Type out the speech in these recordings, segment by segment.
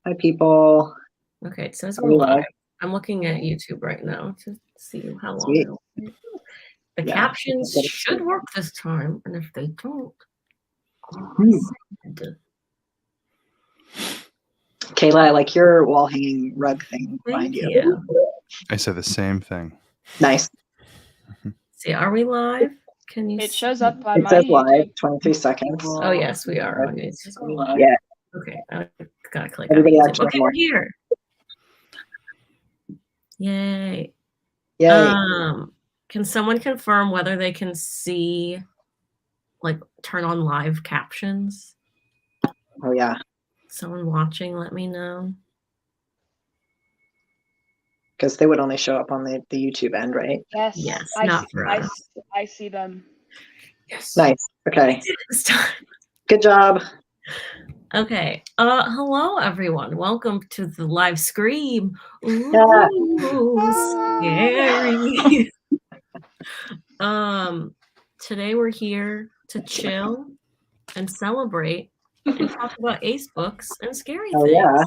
Hi, people. Okay, it says Are we're we live. live? I'm looking at YouTube right now to see how long Sweet. it'll take. The Yeah. captions should work this time, and if they don't, Kayla, I like your wall hanging rug thing behind Thank you. I said the same thing. Nice. See, are we live? Can you? It shows up on It my says YouTube. live, 23 seconds. Oh yes, we are on YouTube. Yeah. Okay, I gotta click Everybody on YouTube. actually Okay, we're here. Yay. Yay. Can someone confirm whether they can see, like, turn on live captions? Oh, yeah. Someone watching, let me know. Because they would only show up on the YouTube end, right? Yes. Yes, not for us. I see them. Yes. Nice. Okay. This time. Good job. Okay. Hello everyone. Welcome to the live scream. Ooh, scary. Today we're here to chill and celebrate and talk about ace books and scary things. Yeah.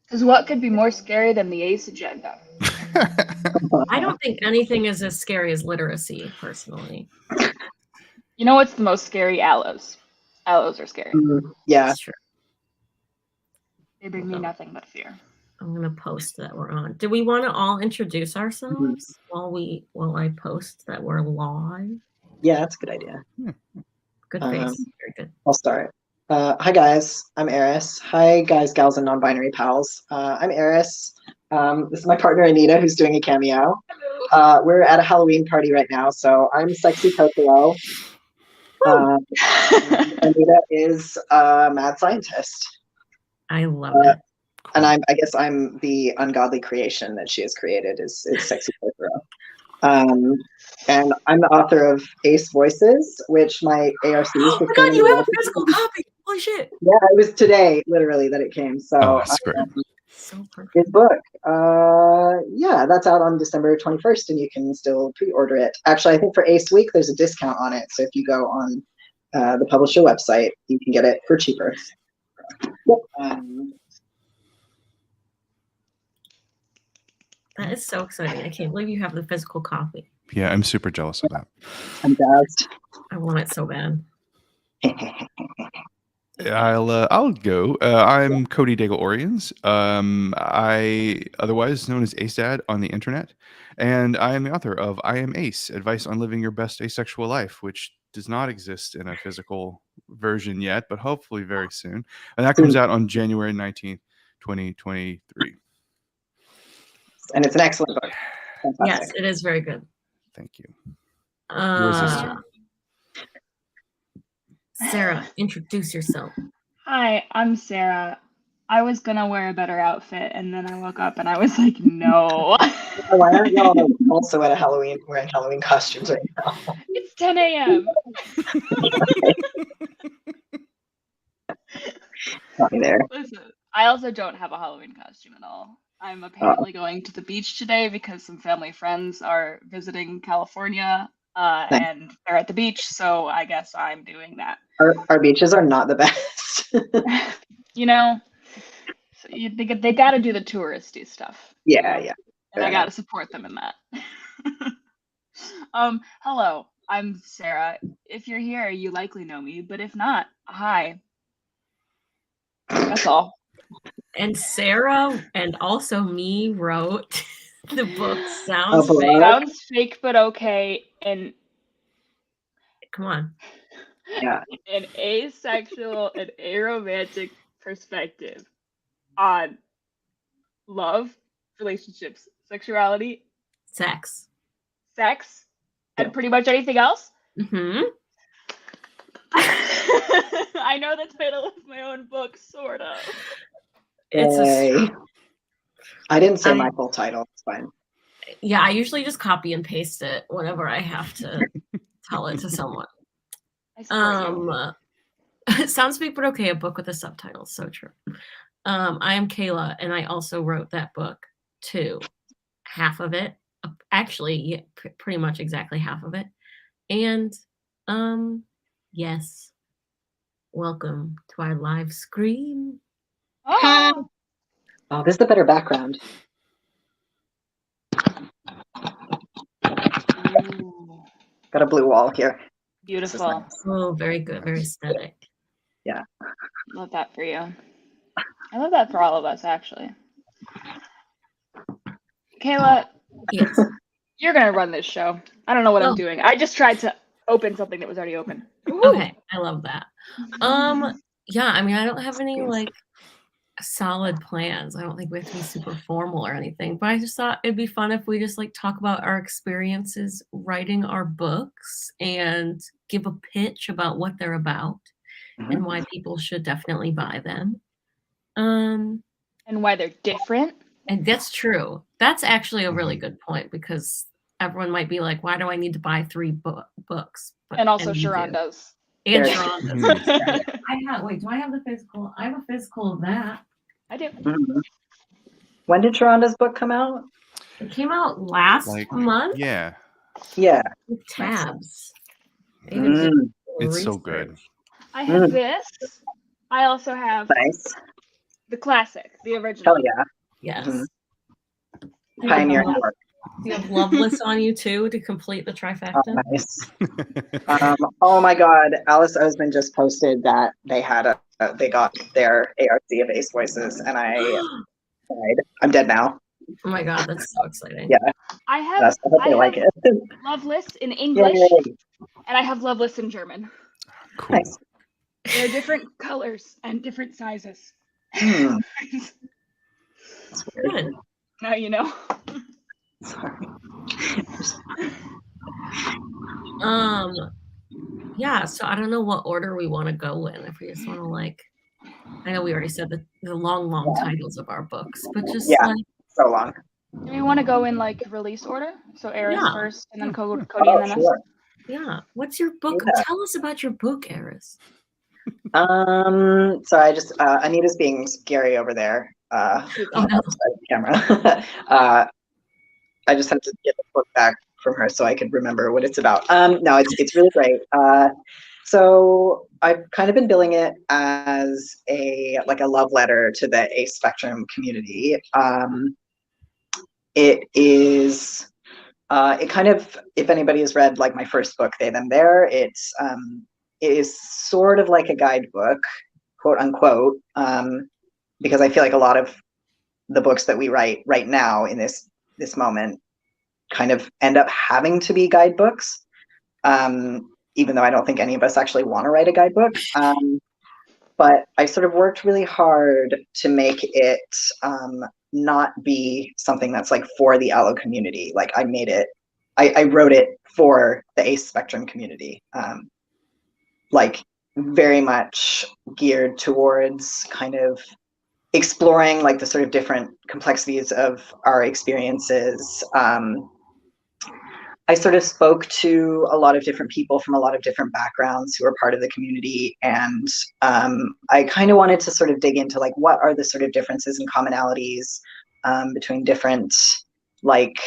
Because what could be more scary than the ACE agenda? I don't think anything is as scary as literacy, personally. You know what's the most scary? Aloes. Aloes are scary. Yeah. That's true. They bring me nothing but fear. I'm gonna post that we're on. Do we want to all introduce ourselves while I post that we're live? Yeah, that's a good idea. Good face. Very good. I'll start. Hi guys, I'm Eris. Hi guys, gals, and non-binary pals. I'm Eris. This is my partner Anita, who's doing a cameo. We're at a Halloween party right now, so I'm Sexy Tokyo. Anita is a mad scientist. I love it. And I guess I'm the ungodly creation that she has created is Sexy Tokyo. And I'm the author of Ace Voices, which my ARC is. Oh my god, you have a physical copy! Holy shit! Yeah, it was today, literally, that it came. So, that's great. So perfect. Good book. Yeah, that's out on December 21st, and you can still pre-order it. Actually, I think for Ace Week, there's a discount on it. So if you go on the publisher website, you can get it for cheaper. Yep. That is so exciting. I can't believe you have the physical copy. Yeah, I'm super jealous of that. I'm jazzed. I want it so bad. I'll go. I'm Cody Daigle-Orians. I otherwise known as Ace Dad on the internet, and I am the author of I Am Ace: Advice on Living Your Best Asexual Life, which does not exist in a physical version yet, but hopefully very soon. And that comes out on January 19th, 2023. And it's an excellent book. Fantastic. Yes, it is very good. Thank you. Yours is too. Sarah, introduce yourself. Hi, I'm Sarah. I was gonna wear a better outfit, and then I woke up and I was like, no. Why aren't y'all also at a Halloween wearing Halloween costumes right now? It's 10 a.m. Not me there. Listen, I also don't have a Halloween costume at all. I'm apparently going to the beach today because some family friends are visiting California, and they're at the beach, so I guess I'm doing that. Our beaches are not the best. You know, so they got to do the touristy stuff. Yeah, yeah. And I got to support them in that. Hello, I'm Sarah. If you're here, you likely know me, but if not, hi. That's all. And Sarah and also me wrote the book Sounds Oh, Fake. Sounds fake, but okay. And come on. Yeah. An asexual and aromantic perspective on love, relationships, sexuality, Sex, and pretty much anything else. Mm-hmm. I know the title of my own book, sort of. I didn't say my full title. It's fine. Yeah, I usually just copy and paste it whenever I have to tell it to someone. Sounds big, but okay. A book with a subtitle. So true. I am Kayla, and I also wrote that book too. Half of it, actually, yeah, pretty much exactly half of it. And yes, welcome to our live scream. Oh, Oh, this is a better background. ooh, Got a blue wall here. beautiful. nice. Oh, very good. Very aesthetic. Love that for you. I love that for all of us, actually. Kayla, Yes. you're gonna run this show. I don't know what I'm Oh. doing. I just tried to open something that was already open. Okay, I love that. Yeah, I mean, I don't have any like solid plans. I don't think we have to be super formal or anything, but I just thought it'd be fun if we just like talk about our experiences writing our books and give a pitch about what they're about and why people should definitely buy them. And why they're different. And that's true. That's actually a really good point because everyone might be like, why do I need to buy 3 books? But, And also you Sharon do. does. And Very Sharon does. Wait, do I have the physical? I have a physical of that. I do. Mhm. When did Sharonda's book come out? It came out last month Yeah. Yeah. with tabs. I even did Mm, It's so good. research. I have this. I also have nice. the classic, the original. Hell yeah. Yes. Mhm. Do you Pioneer have- work. Do you have Loveless on you too to complete the trifecta? Oh, nice. Oh my God, Alice Oseman just posted that they had they got their ARC of Ace Voices, and I died. I'm dead now. Oh my God, that's so exciting. Yeah, I have I hope they like it. Loveless in English, Yay. and I have Loveless in German. Cool. Nice. They're different colors and different sizes. Hmm. That's weird. Good. Now you know. Sorry. Yeah, so I don't know what order we want to go in. If we just want to like, I know we already said the long titles of our books, but just Yeah. like, So long. Do we want to go in like release order? So Eris Yeah. first, and then Cody, Oh, and then us. sure. yeah. What's your book? Yeah. Tell us about your book, Eris. So I just Anita's being scary over there. Oh no. Outside the camera. I just had to get the book back from her so I could remember what it's about. No, it's really great. So I've kind of been billing it as a love letter to the Ace Spectrum community. It is it kind of, if anybody has read like my first book, They Them There, it is sort of like a guidebook, quote unquote, because I feel like a lot of the books that we write right now in this moment kind of end up having to be guidebooks, even though I don't think any of us actually want to write a guidebook. But I sort of worked really hard to make it not be something that's like for the Allo community. Like I wrote it for the Ace Spectrum community, like very much geared towards kind of exploring like the sort of different complexities of our experiences. I sort of spoke to a lot of different people from a lot of different backgrounds who are part of the community, and I kind of wanted to sort of dig into like what are the sort of differences and commonalities between different like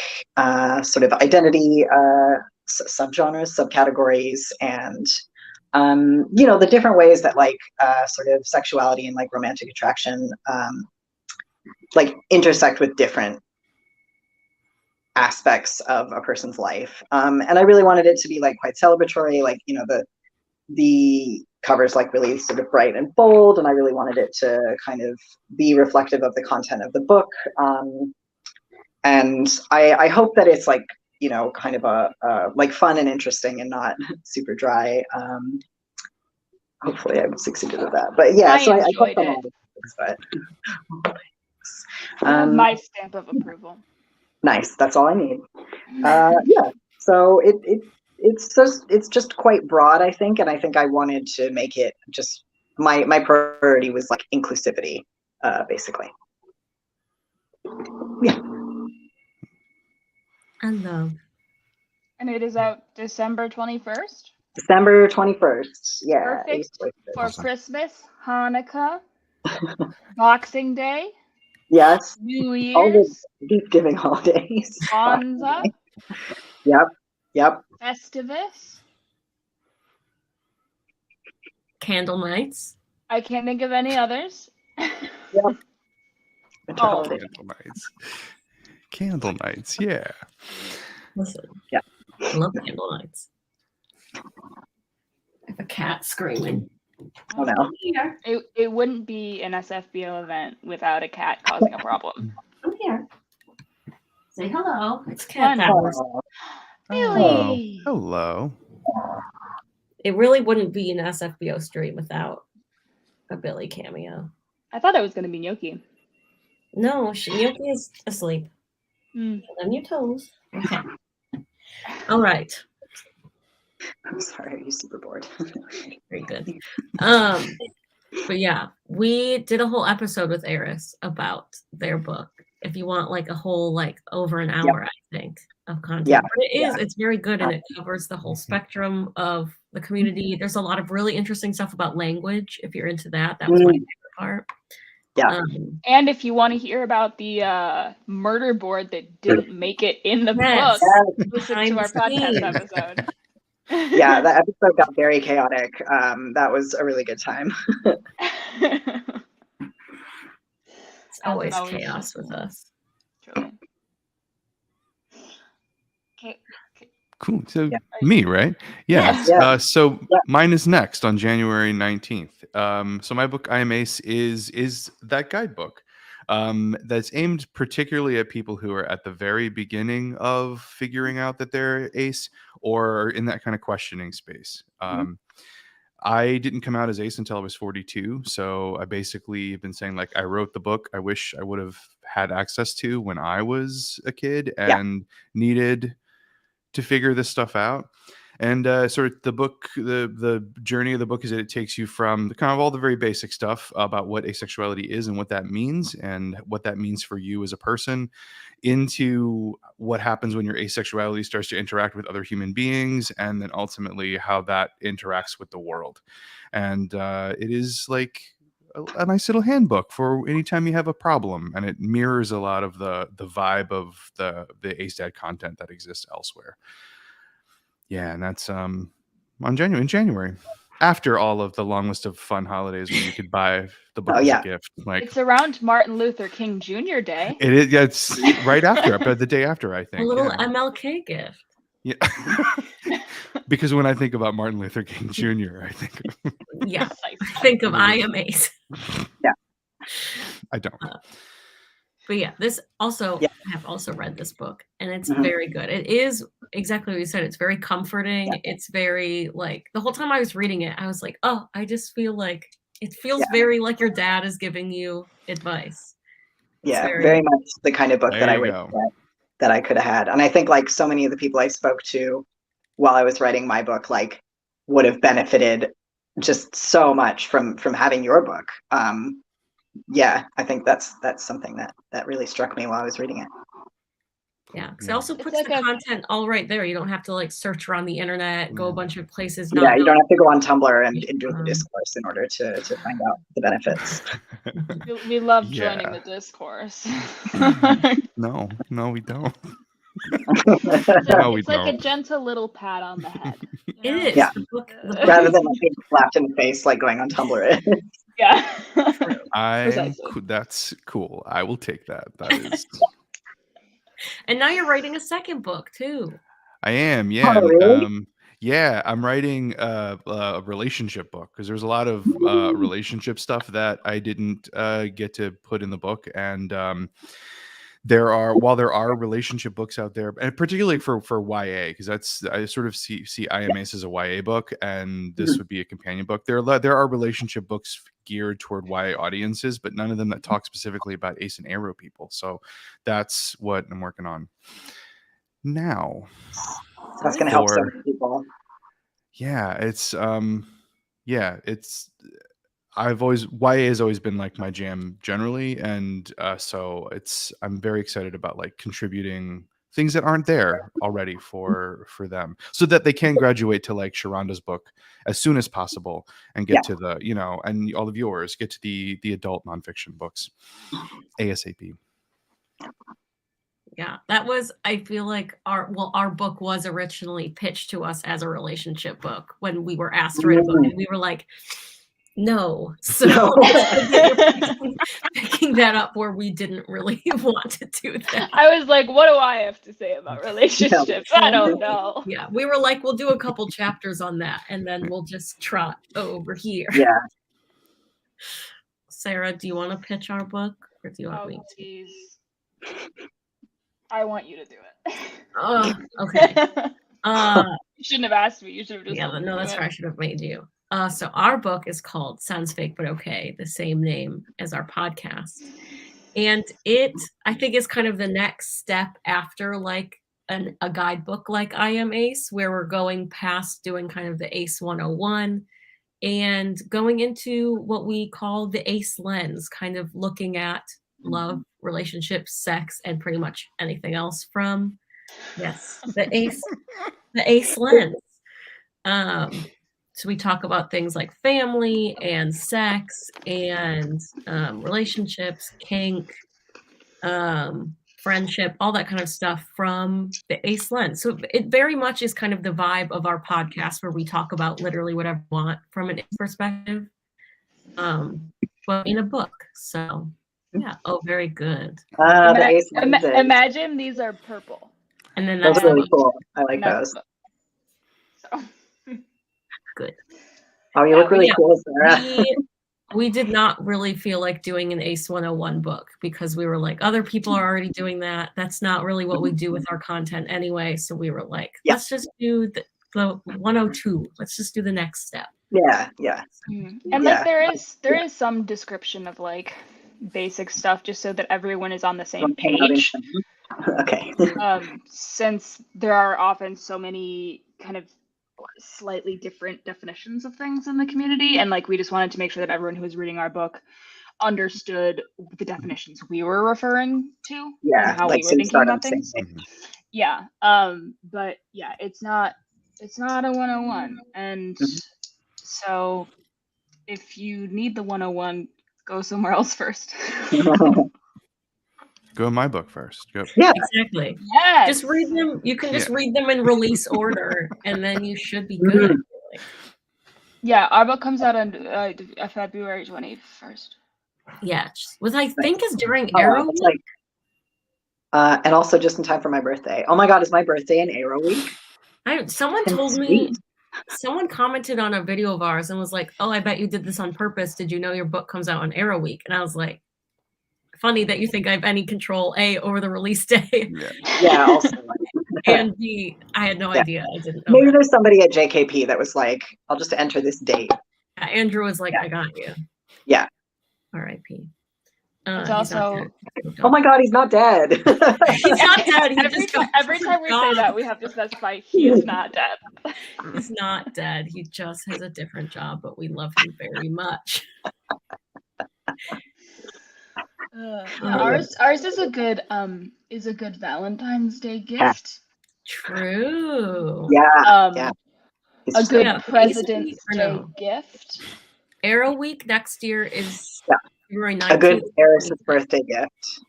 sort of identity subgenres, subcategories, and you know, the different ways that like sort of sexuality and like romantic attraction like intersect with different aspects of a person's life. And I really wanted it to be like quite celebratory, like, you know, the covers like really sort of bright and bold, and I really wanted it to kind of be reflective of the content of the book. And I hope that it's like, you know, kind of a like fun and interesting and not super dry. Hopefully I've succeeded at that. But yeah, so I enjoyed on it. all the things, I have but my stamp of approval. nice. That's all I need. Yeah. So it's just quite broad, I think, and I think I wanted to make it just my priority was like inclusivity, basically. Yeah. I love. And it is out December 21st. December 21st. Yeah. Perfect for Awesome. Christmas, Hanukkah, Boxing Day, Yes. New All Year's, the gift giving holidays. Kwanzaa, Yep. Festivus. Candle nights. I can't think of any others. Yeah. Winter Oh. holiday. Candle nights. Candle nights, yeah. Listen. Yeah. I love candle nights. I have a cat screaming. Oh no. Here. It wouldn't be an SFBO event without a cat causing a problem. I'm here. Say hello. It's cat Fun. hours. Oh, Really? Oh, hello. It really wouldn't be an SFBO stream without a Billy cameo. I thought it was going to be Gnocchi. No, Gnocchi is asleep. Mm. On your toes. Okay. All right. I'm sorry. Are you super bored? Very good. But yeah, we did a whole episode with Eris about their book. If you want like a whole like over an hour, I think, of content. Yeah. But it's very good and it covers the whole spectrum of the community. There's a lot of really interesting stuff about language. If you're into that, that was my favorite part. Yeah. And if you want to hear about the murder board that didn't make it in the Yes. book, listen Behind to our the podcast scenes. episode. Yeah, that episode got very chaotic. That was a really good time. It's always always chaos with us. Truly. Okay. Cool. So Yeah. me, right? Yeah. Yes. Yeah. So Yeah. mine is next on January 19th. So my book, I Am Ace, is that guidebook that's aimed particularly at people who are at the very beginning of figuring out that they're ace or in that kind of questioning space. I didn't come out as ace until I was 42. So I basically have been saying, like, I wrote the book I wish I would have had access to when I was a kid and needed to figure this stuff out. And sort of the book, the journey of the book is that it takes you from the kind of all the very basic stuff about what asexuality is and what that means and what that means for you as a person into what happens when your asexuality starts to interact with other human beings and then ultimately how that interacts with the world. And it is like a nice little handbook for anytime you have a problem, and it mirrors a lot of the vibe of the Ace Dad content that exists elsewhere. Yeah, and that's in January, after all of the long list of fun holidays where you could buy the book as a gift. Like, it's around Martin Luther King Jr. Day. it is. Yeah, it's right after, the day after, I think. A little MLK gift. Yeah. Because when I think about Martin Luther King Jr., I think think of I Am Ace. Yeah. I don't. But yeah, this also, I have also read this book and it's very good. It is exactly what you said. It's very comforting. Yeah. It's very like, the whole time I was reading it, I was like, oh, I just feel like, it feels very like your dad is giving you advice. Yeah, very much the kind of book that I would that I could have had. And I think like so many of the people I spoke to while I was writing my book, like would have benefited just so much from having your book. Yeah, I think that's something that really struck me while I was reading it. Yeah, because it also puts like the content all right there. You don't have to like search around the internet, go a bunch of places. Yeah, you don't have to go on Tumblr and do the discourse in order to find out the benefits. We love joining the discourse. No, we don't. It's like a gentle little pat on the head. It is. Yeah. The book rather than like being slapped in the face like going on Tumblr. Yeah. That's cool. I will take that. That is. And now you're writing a second book too. I am, yeah. Oh, really? Yeah, I'm writing a relationship book because there's a lot of relationship stuff that I didn't get to put in the book, and while there are relationship books out there, and particularly for YA, because I sort of see I Am Ace as a YA book, and this would be a companion book. There are relationship books geared toward YA audiences, but none of them that talk specifically about Ace and Arrow people. So that's what I'm working on now. That's going to help some people. Yeah, it's YA has always been like my jam generally, and so I'm very excited about like contributing things that aren't there already for them, so that they can graduate to like Sharonda's book as soon as possible and get to the and all of yours get to the adult nonfiction books ASAP. Yeah, that was, I feel like our book was originally pitched to us as a relationship book when we were asked to write a book, and we were like, No. So No. you're picking that up where we didn't really want to do that. I was like, what do I have to say about relationships? I don't know. Yeah, we were like, we'll do a couple chapters on that, and then we'll just trot over here. Yeah. Sarah, do you want to pitch our book, or do you want me to? Please. I want you to do it. Oh, okay. You shouldn't have asked me. You should have just. Yeah, no, that's right. I should have made you. So our book is called Sounds Fake But Okay, the same name as our podcast. And it, I think, is kind of the next step after like a guidebook like I Am Ace, where we're going past doing kind of the Ace 101 and going into what we call the Ace lens, kind of looking at love, relationships, sex, and pretty much anything else from, yes, the Ace lens. So we talk about things like family and sex and relationships, kink, friendship, all that kind of stuff from the Ace lens. So it very much is kind of the vibe of our podcast where we talk about literally whatever we want from an Ace perspective, but in a book. So yeah, oh, very good. The Ace lenses. Imagine these are purple. And then Those that's are really cool. I like That's those. So. good. Oh, you look really cool, Sarah. We did not really feel like doing an Ace 101 book because we were like, other people are already doing that. That's not really what we do with our content anyway. So we were like, let's just do the 102. Let's just do the next step. Yeah. And like there is some description of like basic stuff just so that everyone is on the same page. Okay. Since there are often so many kind of slightly different definitions of things in the community, and like we just wanted to make sure that everyone who was reading our book understood the definitions we were referring to, and how we were thinking about things. Yeah. But yeah, it's not a 101, and so if you need the 101, go somewhere else first. Go in my book first. Go. Yeah, exactly. Yes. Just read them. You can just read them in release order, and then you should be good. Yeah, our book comes out on February 21st. Yeah, which I think is during Arrow Week. Like, and also just in time for my birthday. Oh my God, is my birthday in Arrow Week? Someone told me. Someone commented on a video of ours and was like, "Oh, I bet you did this on purpose. Did you know your book comes out on Arrow Week?" And I was like, funny that you think I have any control A over the release day. Yeah. Also, and B, I had no idea. I didn't know. Maybe there's somebody at JKP that was like, I'll just enter this date. Andrew was like, I got you. Yeah. R.I.P. It's also. Oh my God, he's not dead. He's not dead. Every time we say that, we have to specify he is not dead. He's not dead. He just has a different job, but we love him very much. Ours is a good Valentine's Day gift. True. Yeah. A good President's Day gift. Arrow Week next year is February 19th. A good Eris' birthday gift.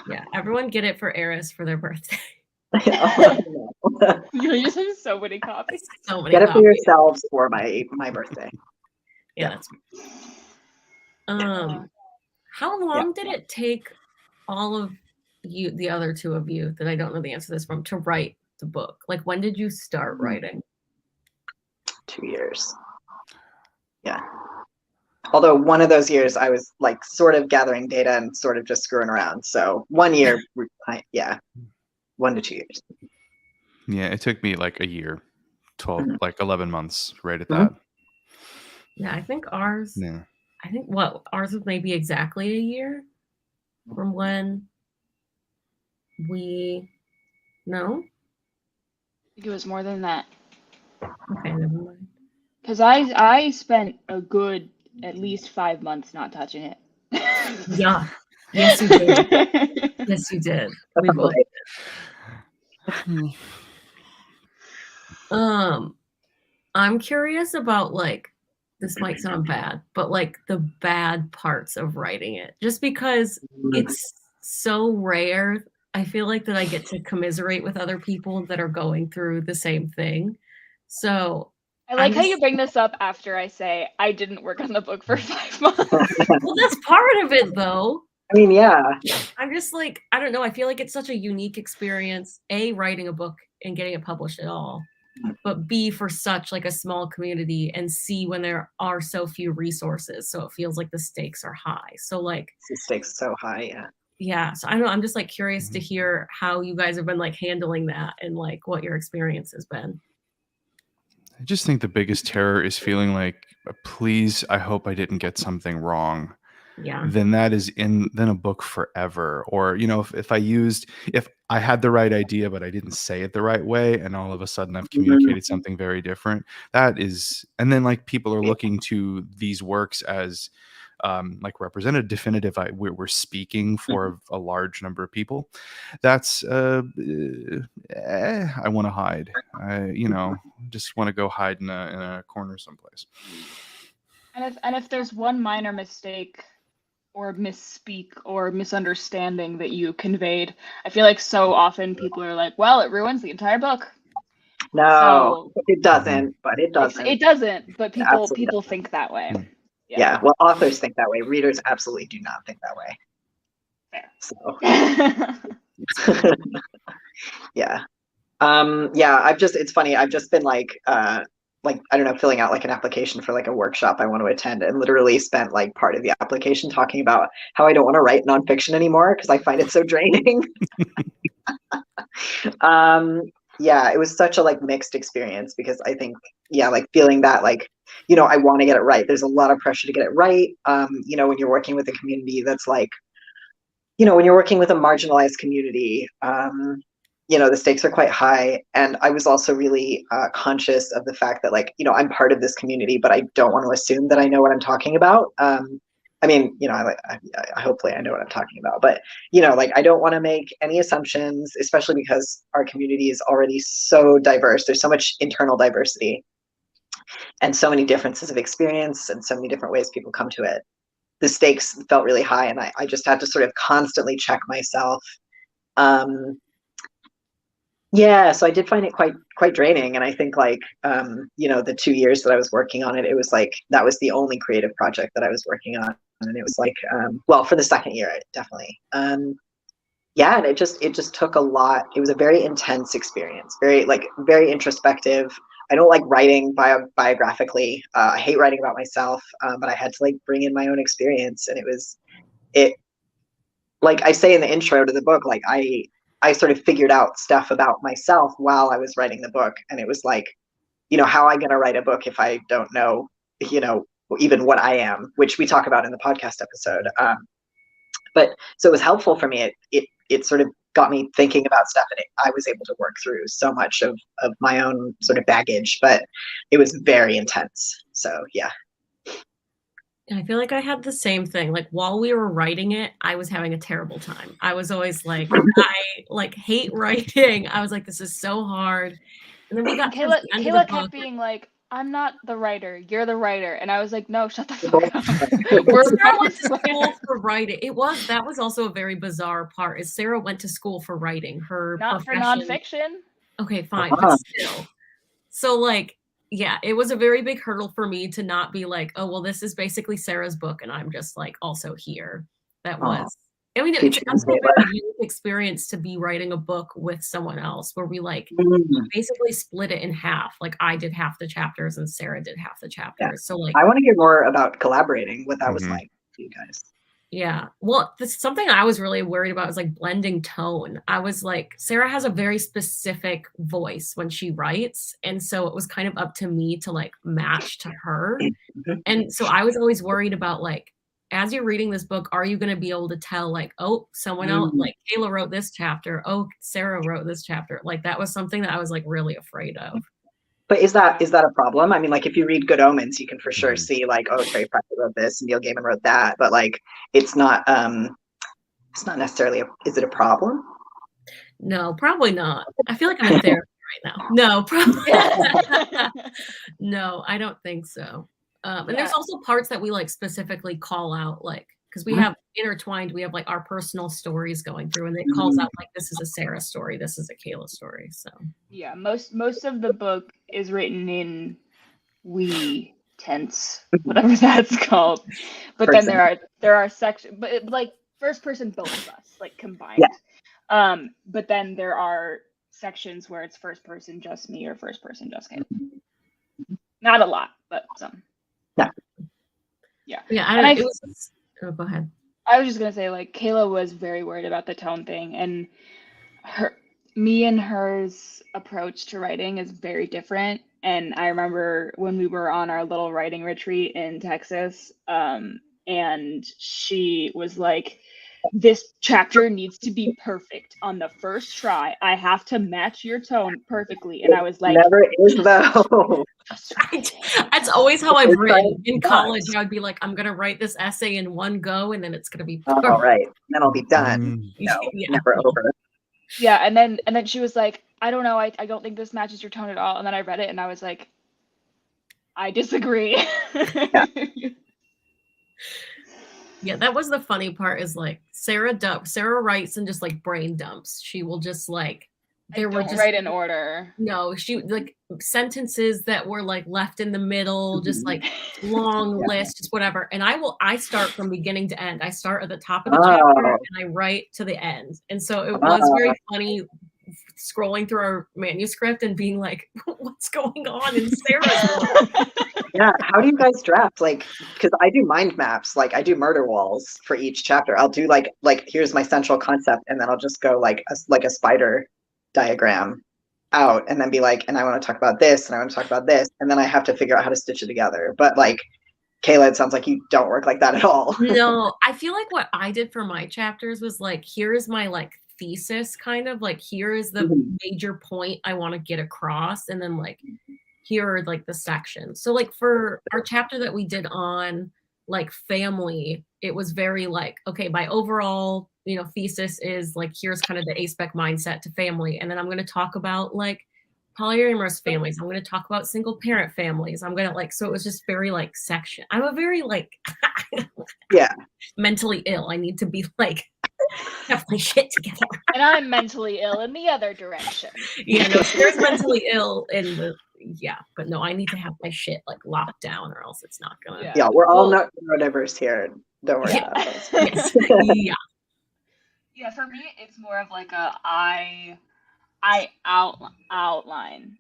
Yeah, everyone get it for Eris for their birthday. You just have so many copies. Get it for yourselves for my birthday. Yeah, that's how long did it take all of you, the other two of you that I don't know the answer to this from, to write the book? Like, when did you start writing? 2 years. Yeah. Although one of those years I was like sort of gathering data and sort of just screwing around. So 1 year, 1 to 2 years. Yeah, it took me like a year, 11 months right at that. Yeah, I think ours. Yeah. I think ours was maybe exactly a year from when no? I think it was more than that. Okay, never mind. Because I spent a good at least 5 months not touching it. Yeah. Yes, you did. Yes, you did. We both did. I'm curious about like, this might sound bad, but like the bad parts of writing it, just because it's so rare. I feel like that I get to commiserate with other people that are going through the same thing. So I like I'm how you just- bring this up after I say I didn't work on the book for 5 months. Well, that's part of it, though. I mean, yeah. I'm just like, I don't know. I feel like it's such a unique experience, A, writing a book and getting it published at all, but B, for such like a small community, and C, when there are so few resources. So it feels like the stakes are high. So like, The stakes so high, yeah. yeah. So I don't know. I'm just like curious to hear how you guys have been like handling that and like what your experience has been. I just think the biggest terror is feeling like, please, I hope I didn't get something wrong. Yeah. Then that is then a book forever. Or, you know, if I had the right idea, but I didn't say it the right way, and all of a sudden I've communicated something very different, that is, and then like people are looking to these works as like represented definitive, we're speaking for a large number of people. That's I want to hide. I just want to go hide in a corner someplace. And if there's one minor mistake or misspeak or misunderstanding that you conveyed, I feel like so often people are like, well, it ruins the entire book. No, So, it doesn't, but it doesn't. It doesn't, but Absolutely people doesn't. think that way. Yeah, well, authors think that way. Readers absolutely do not think that way. Fair. So, yeah. It's funny. I've just been like, I don't know, filling out like an application for like a workshop I want to attend, and literally spent like part of the application talking about how I don't want to write nonfiction anymore because I find it so draining. Yeah, it was such a like mixed experience because I think, yeah, like feeling that like, I want to get it right. There's a lot of pressure to get it right. When you're working with a community that's like, when you're working with a marginalized community, the stakes are quite high. And I was also really conscious of the fact that like, I'm part of this community, but I don't want to assume that I know what I'm talking about. Hopefully I know what I'm talking about, but I don't want to make any assumptions, especially because our community is already so diverse. There's so much internal diversity and so many differences of experience and so many different ways people come to it. The stakes felt really high, and I just had to sort of constantly check myself. So I did find it quite draining. And I think like, the 2 years that I was working on it, it was like, that was the only creative project that I was working on. And it was like, for the second year, definitely. And it just took a lot. It was a very intense experience, very introspective. I don't like writing biographically. I hate writing about myself, but I had to like bring in my own experience. And it like I say in the intro to the book, like I sort of figured out stuff about myself while I was writing the book. And it was like, how am I going to write a book if I don't know, even what I am, which we talk about in the podcast episode. But so it was helpful for me. It sort of got me thinking about stuff, and I was able to work through so much of my own sort of baggage, but it was very intense. So, yeah. And I feel like I had the same thing. Like while we were writing it, I was having a terrible time. I was always like, I like hate writing. I was like, this is so hard. And then we got Kayla kept being like, I'm not the writer, you're the writer. And I was like, no, shut the fuck up. Sarah went to school for writing. That was also a very bizarre part, is Sarah went to school for writing. Her not profession, for nonfiction. Okay, fine, but still. So like, yeah, it was a very big hurdle for me to not be like, oh, well, this is basically Sarah's book, and I'm just like also here. That was, it's absolutely a unique experience to be writing a book with someone else, where we like basically split it in half. Like I did half the chapters and Sarah did half the chapters. Yeah. So like, I want to hear more about collaborating, what that was like for you guys. Yeah. Well, something I was really worried about was like blending tone. I was like, Sarah has a very specific voice when she writes. And so it was kind of up to me to like match to her. And so I was always worried about like, as you're reading this book, are you going to be able to tell like, oh, someone else, like Kayla wrote this chapter. Oh, Sarah wrote this chapter. Like that was something that I was like really afraid of. But is that a problem? I mean, like if you read Good Omens, you can for sure see like, oh, Terry Pratchett wrote this and Neil Gaiman wrote that, but like it's not necessarily is it a problem? No, probably not. I feel like I'm in therapy right now. No, probably no, I don't think so. And there's also parts that we like specifically call out, like because we have intertwined, we have like our personal stories going through, and it calls out like this is a Sarah story, this is a Kayla story. So yeah, most of the book is written in we tense, whatever that's called. But then there are sections, but like first person both of us, like combined. But then there are sections where it's first person just me or first person just Kayla. Not a lot, but some. Yeah. And go ahead. I was just gonna say, like, Kayla was very worried about the tone thing, and me and hers approach to writing is very different. And I remember when we were on our little writing retreat in Texas, and she was like, this chapter needs to be perfect on the first try. I have to match your tone perfectly. And I was like, never is though. That's always how I've written in college. I would be like, I'm gonna write this essay in one go, and then it's gonna be perfect. All right, then I'll be done. No, never over. Yeah, and then she was like, I don't know, I don't think this matches your tone at all. And then I read it, and I was like, I disagree. Yeah, that was the funny part. Is like Sarah writes and just like brain dumps. She will just like write in order. No, she like sentences that were like left in the middle, just like long list, just whatever. And I start from beginning to end. I start at the top of the chapter and I write to the end. And so it was very funny scrolling through our manuscript and being like, what's going on in Sarah's world? Yeah, how do you guys draft? Like, because I do mind maps, like I do murder walls for each chapter. I'll do like here's my central concept, and then I'll just go like a spider diagram out, and then be like, and I want to talk about this, and I want to talk about this, and then I have to figure out how to stitch it together. But like, Kayla, it sounds like you don't work like that at all. No, I feel like what I did for my chapters was like, here's my like thesis, kind of like, here is the major point I want to get across, and then like, here are like the sections. So like for our chapter that we did on like family, it was very like, okay, my overall, thesis is like, here's kind of the A-spec mindset to family. And then I'm going to talk about like polyamorous families. I'm going to talk about single parent families. I'm going to like, so it was just very like section. I'm a very like, mentally ill. I need to be like, have my shit together. And I'm mentally ill in the other direction. Yeah, no, there's mentally ill in the, but no, I need to have my shit like locked down or else it's not gonna. Yeah, we're all not neurodiverse here. Don't worry about it. Yeah, for me, it's more of like I outline.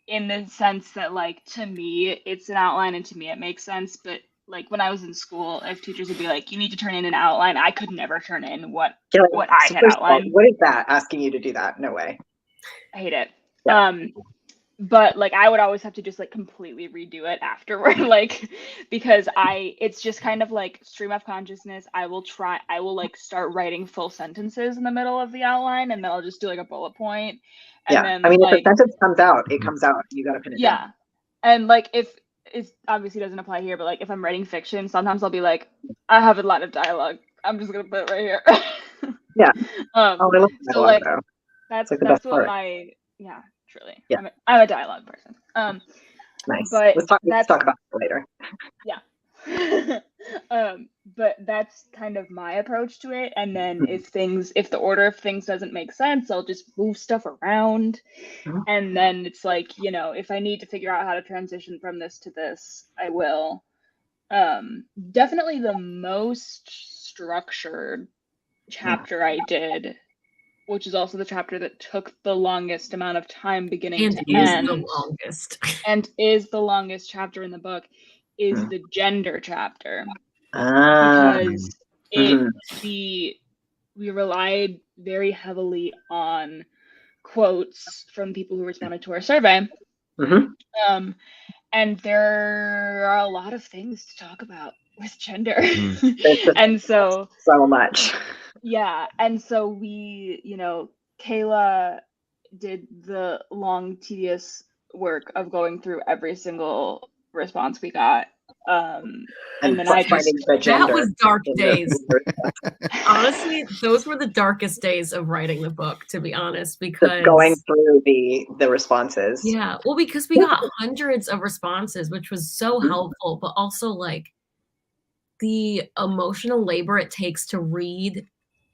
In the sense that like, to me, it's an outline and to me it makes sense. But like when I was in school, if teachers would be like, you need to turn in an outline, I could never turn in what I had outlined. What is that? Asking you to do that? No way. I hate it. Yeah. But like I would always have to just like completely redo it afterward, like, because it's just kind of like stream of consciousness. I will like start writing full sentences in the middle of the outline, and then I'll just do like a bullet point. And then, I mean, like, if a sentence comes out, it comes out. You gotta finish it. Yeah, and like if it obviously doesn't apply here, but like if I'm writing fiction, sometimes I'll be like, I have a lot of dialogue. I'm just gonna put it right here. Yeah. I love dialogue, so like though. that's like what part. Truly. Yeah. I'm a dialogue person. Nice. But let's talk about it later. Yeah. But that's kind of my approach to it. And then if the order of things doesn't make sense, I'll just move stuff around. And then it's like, if I need to figure out how to transition from this to this, I will. Definitely the most structured chapter I did, which is also the chapter that took the longest amount of time beginning to end. And is the longest chapter in the book, is the gender chapter. Because we relied very heavily on quotes from people who responded to our survey. And there are a lot of things to talk about with gender. And so much. Yeah, and so we, Kayla did the long, tedious work of going through every single response we got. And then that was dark days. Honestly, those were the darkest days of writing the book, to be honest, because going through the responses. Yeah, well, because we got hundreds of responses, which was so helpful, but also like the emotional labor it takes to read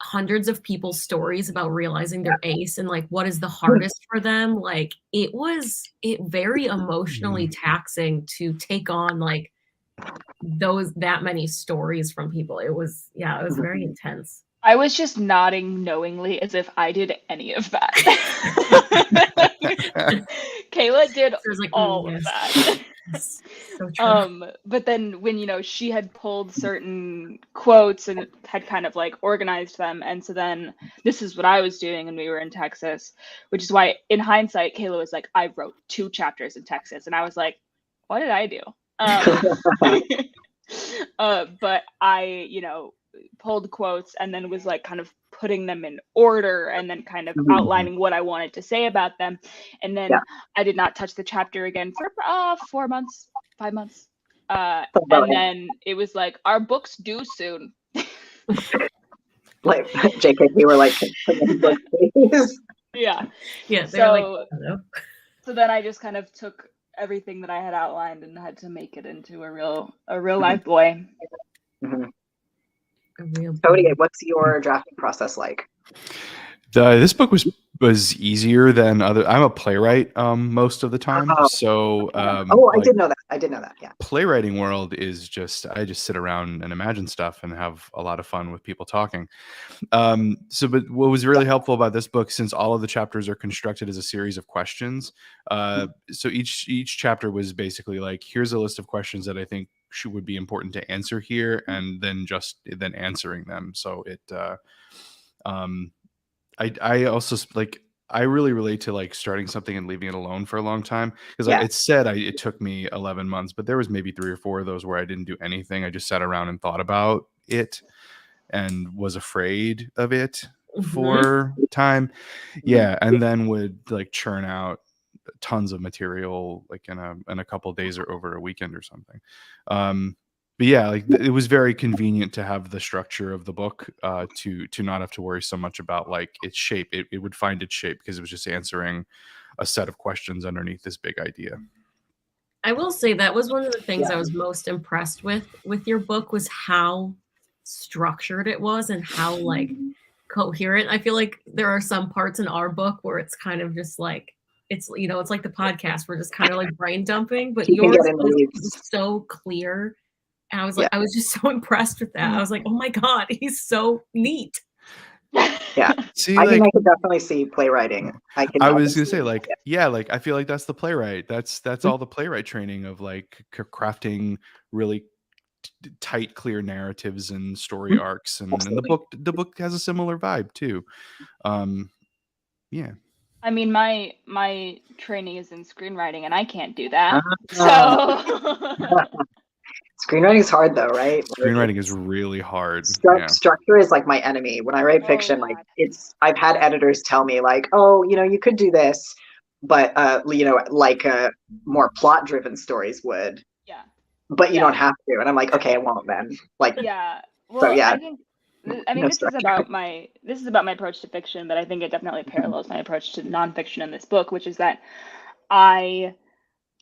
hundreds of people's stories about realizing they're ace and like what is the hardest for them. Like it was very emotionally taxing to take on like that many stories from people. It was very intense. I was just nodding knowingly as if I did any of that. Kayla did like, all of that. So true. But then when, she had pulled certain quotes and had kind of like organized them. And so then this is what I was doing when we were in Texas, which is why in hindsight, Kayla was like, I wrote 2 chapters in Texas. And I was like, what did I do? But I, pulled quotes and then was like kind of putting them in order and then kind of outlining what I wanted to say about them. And then I did not touch the chapter again for 4 months, 5 months. And then it was like, our book's due soon. Like JK, we were like, yeah. So then I just kind of took everything that I had outlined and had to make it into a real live boy. Cody, what's your drafting process like? This book was easier than other. I'm a playwright most of the time, so I did know that. I did know that. Yeah. Playwriting world is I just sit around and imagine stuff and have a lot of fun with people talking. But what was really helpful about this book, since all of the chapters are constructed as a series of questions, so each chapter was basically like, here's a list of questions that I think would be important to answer here, and then answering them. So it I also like, I really relate to like starting something and leaving it alone for a long time, because it said it took me 11 months, but there was maybe 3 or 4 of those where I didn't do anything. I just sat around and thought about it and was afraid of it for time. Yeah. And then would like churn out tons of material like in a couple of days or over a weekend or something. But yeah, like it was very convenient to have the structure of the book to not have to worry so much about like its shape. It would find its shape because it was just answering a set of questions underneath this big idea. I will say that was one of the things I was most impressed with your book, was how structured it was and how like coherent. I feel like there are some parts in our book where it's kind of just like, it's like the podcast, we're just kind of like brain dumping, but yours was so clear. And I was like, I was just so impressed with that. I was like, oh my God, he's so neat. Yeah. See, I think I could definitely see playwriting. I was gonna say like, like I feel like that's the playwright. That's all the playwright training of like crafting really tight, clear narratives and story arcs. And the book has a similar vibe too. Yeah. I mean, my training is in screenwriting and I can't do that. So screenwriting is hard though, right? Screenwriting is really hard. Structure is like my enemy. When I write fiction, like I've had editors tell me like, oh, you could do this, but like more plot driven stories would. Yeah. But you don't have to. And I'm like, okay, I won't then. Like, yeah. Well, so yeah. I mean, this is about my approach to fiction, but I think it definitely parallels my approach to nonfiction in this book, which is that I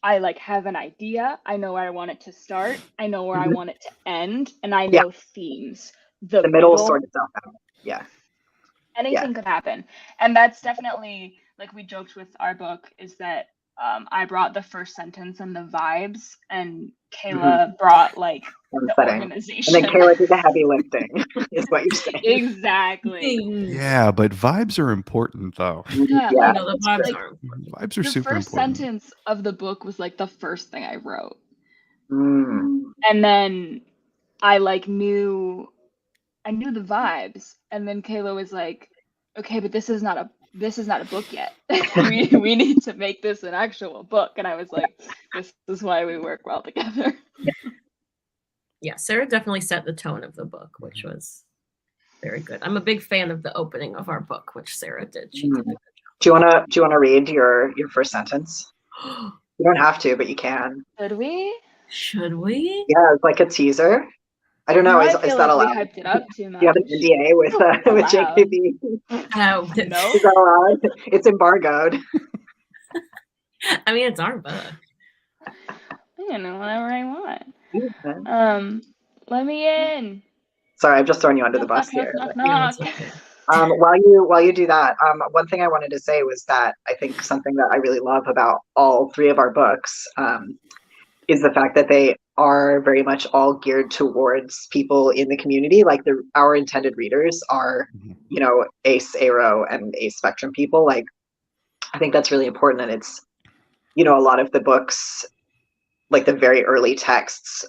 like have an idea. I know where I want it to start. I know where I want it to end, and I know themes. The middle sort itself out. Yeah. Anything could happen, and that's definitely, like we joked with our book, is that I brought the first sentence and the vibes, and Kayla brought like the organization. And then Kayla did the heavy lifting, is what you're saying. Exactly. Yeah, but vibes are important though. Yeah. The vibes are important. Vibes are super important. The first sentence of the book was like the first thing I wrote. And then I like knew the vibes, and then Kayla was like, okay, but this is not a book yet. we need to make this an actual book. And I was like, this is why we work well together. Yeah, Sarah definitely set the tone of the book, which was very good. I'm a big fan of the opening of our book, which Sarah did. She did a good job. Do you wanna read your first sentence? You don't have to, but you can. Should we? Yeah, it's like a teaser. I don't know. Is that allowed? We hyped it up too much. Do you have an NDA with JKB? No. Is that allowed? It's embargoed. I mean, it's our book. I can know whatever I want. Let me in. Sorry, I've just thrown you under the Knock, bus knock, here. knock, Yeah, knock, it's knock. okay. While you do that, one thing I wanted to say was that I think something that I really love about all three of our books is the fact that they are very much all geared towards people in the community. Like our intended readers are, you know, ACE, ARO, and ACE spectrum people. Like, I think that's really important. And it's, you know, a lot of the books, like the very early texts,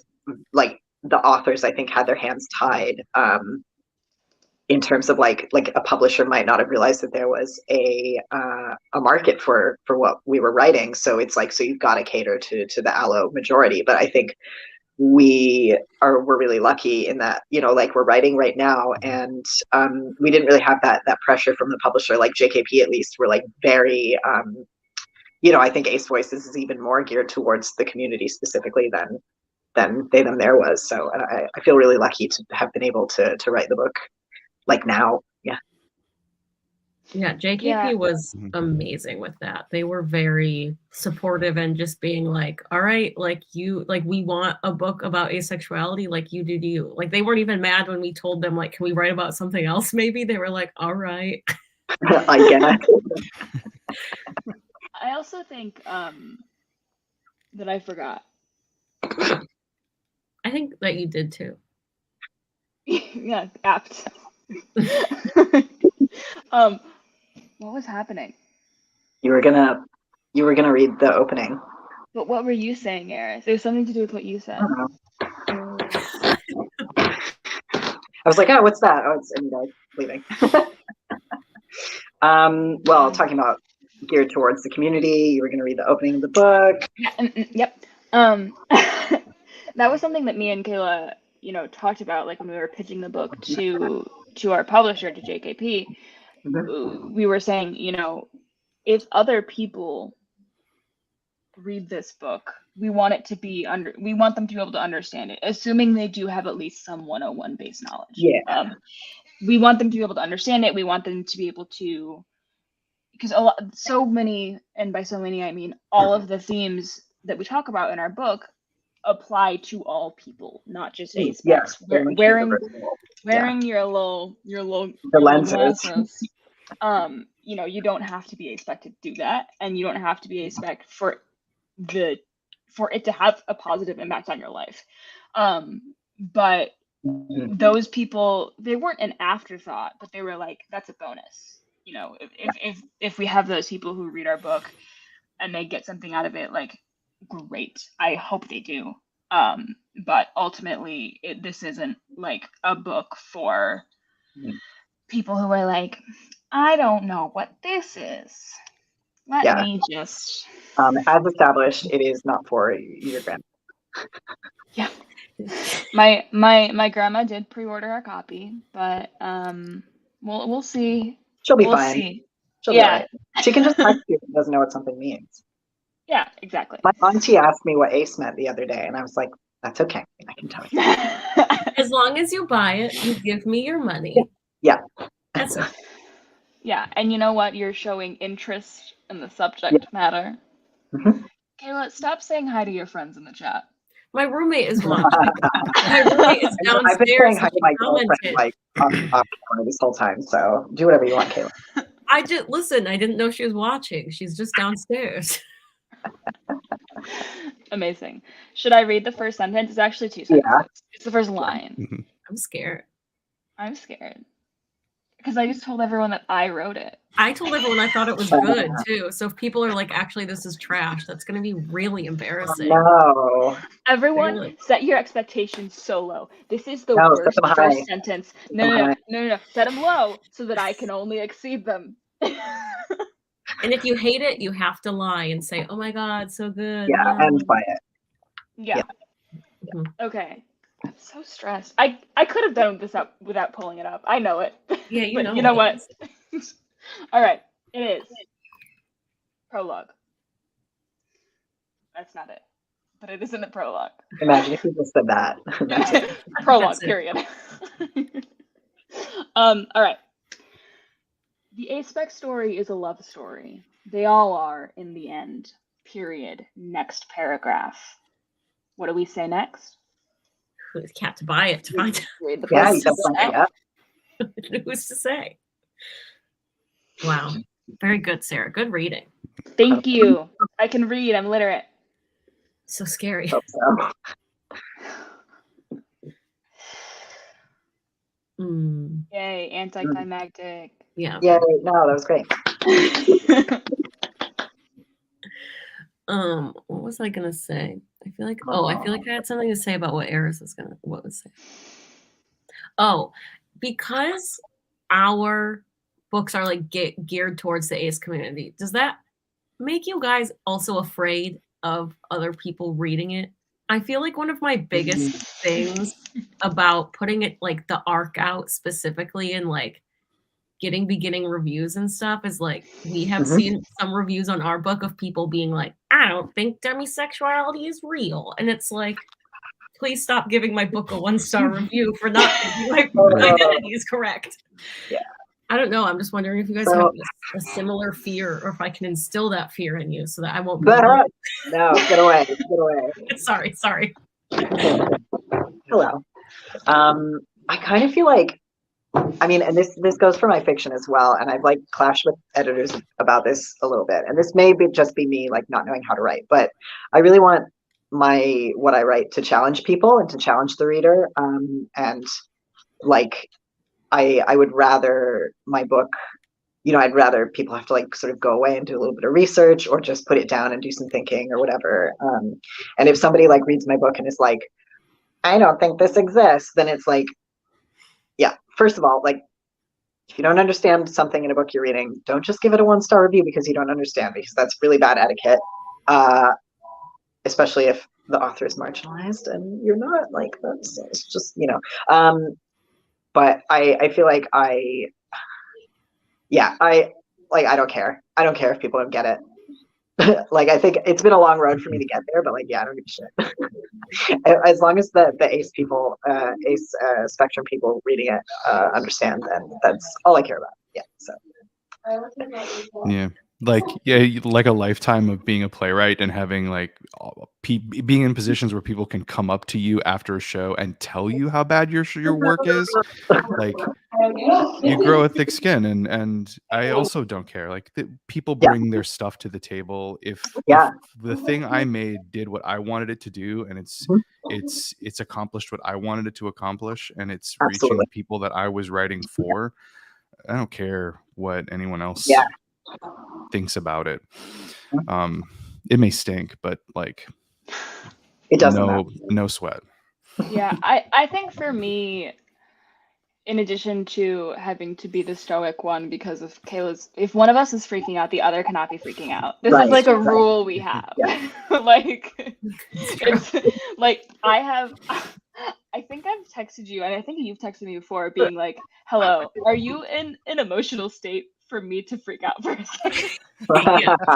like the authors, I think, had their hands tied in terms of like a publisher might not have realized that there was a market for what we were writing. So it's like, so you've got to cater to the allo majority. But I think we're really lucky in that, you know, like we're writing right now, and we didn't really have that pressure from the publisher. Like JKP, at least, we're like very you know, I think Ace Voices is even more geared towards the community specifically than They Them There was. So I feel really lucky to have been able to write the book like now. Yeah. Yeah, JKP Yeah. was amazing with that. They were very supportive and just being like, all right, like we want a book about asexuality, like you do you. Like they weren't even mad when we told them, like, can we write about something else maybe? They were like, all right. I guess. I also think that I forgot. I think that you did too. Yeah, apt. What was happening? You were gonna read the opening. But what were you saying, Eris? It was something to do with what you said. I don't know. I was like, oh, what's that? Oh, it's leaving. Well, talking about geared towards the community, you were going to read the opening of the book. Yeah, yep. That was something that me and Kayla, you know, talked about, like when we were pitching the book to our publisher, to JKP. We were saying, you know, if other people read this book, we want it to be we want them to be able to understand it, assuming they do have at least some 101 base knowledge. Yeah. We want them to be able to understand it. We want them to be able to, because so many, and by so many I mean all of the themes that we talk about in our book apply to all people, not just ace specs. Wearing your little glasses. You know, you don't have to be a spec to do that, and you don't have to be a spec for it to have a positive impact on your life. But those people, they weren't an afterthought, but they were like, that's a bonus. You know, if we have those people who read our book and they get something out of it, like, great. I hope they do. But ultimately, this isn't like a book for people who are like, I don't know what this is. Let me just. As established, it is not for your grandma. Yeah. My grandma did pre-order our copy, but we'll see. She'll be we'll fine. See. She'll be all right. She can just text you if she doesn't know what something means. Yeah, exactly. My auntie asked me what ace meant the other day, and I was like, that's okay. I can tell you. As long as you buy it, you give me your money. Yeah. That's okay. Yeah, and you know what? You're showing interest in the subject matter. Kayla, stop saying hi to your friends in the chat. My roommate is watching. My roommate is downstairs. I've been saying hi to my girlfriend like off camera this whole time, so do whatever you want, Kayla. I didn't know she was watching. She's just downstairs. Amazing. Should I read the first sentence? It's actually 2 sentences. Yeah. It's the first line. I'm scared. I'm scared. Because I just told everyone that I wrote it. I told everyone I thought it was good too. So if people are like, actually, this is trash, that's going to be really embarrassing. No. Everyone, set your expectations so low. This is the worst first sentence. No. Set them low so that I can only exceed them. And if you hate it, you have to lie and say, oh my God, so good. Yeah, and buy it. Yeah. Okay. I'm so stressed. I could have done this up without pulling it up. I know it. Yeah, you know. You know what? All right. It is. Prologue. That's not it. But it is in the prologue. Imagine if you just said that. Prologue, period. All right. The A-Spec story is a love story. They all are in the end. Period. Next paragraph. What do we say next? who have to buy it to find out. Read the Yeah, book. you definitely, yeah. Who's to say? Wow. Very good, Sarah. Good reading. Thank you. I can read. I'm literate. So scary. Hope so. Yay, anticlimactic. Yeah. Yeah, no, that was great. What was I gonna say? I feel like I had something to say about what Eris was saying. Oh, because our books are like geared towards the ace community, does that make you guys also afraid of other people reading it? I feel like one of my biggest things about putting it like the arc out specifically and like getting beginning reviews and stuff is like we have seen some reviews on our book of people being like, I don't think demisexuality is real. And it's like, please stop giving my book a 1-star review for not thinking my identity is correct. Yeah. I don't know. I'm just wondering if you guys have a similar fear or if I can instill that fear in you so that I won't be No, get away. Get away. Sorry. Hello. I kind of feel like, I mean, and this goes for my fiction as well, and I've like clashed with editors about this a little bit, and this may just be me like not knowing how to write, but I really want what I write to challenge people and to challenge the reader, and like I would rather my book, I'd rather people have to like sort of go away and do a little bit of research or just put it down and do some thinking or whatever. And if somebody like reads my book and is like, I don't think this exists, then it's like, yeah, first of all, like, if you don't understand something in a book you're reading, don't just give it a 1-star review because you don't understand, because that's really bad etiquette, especially if the author is marginalized and you're not. Like, it's just, but I feel like I don't care. I don't care if people don't get it. Like, I think it's been a long road for me to get there, but like, yeah, I don't give a shit. As long as the ace people, spectrum people reading it understand, then that's all I care about. Yeah. So. Yeah. Like a lifetime of being a playwright and having like being in positions where people can come up to you after a show and tell you how bad your work is. Like, you grow a thick skin, and I also don't care. Like, people bring their stuff to the table. If the thing I made did what I wanted it to do, and it's accomplished what I wanted it to accomplish, and it's reaching the people that I was writing for, I don't care what anyone else thinks about it. It may stink, but like, it doesn't no sweat. Yeah, I think for me, in addition to having to be the stoic one because of Kayla's, if one of us is freaking out, the other cannot be freaking out. This is like a rule we have. Yeah. Like, it's like I think I've texted you, and I think you've texted me before, being like, hello, are you in an emotional state for me to freak out for a second?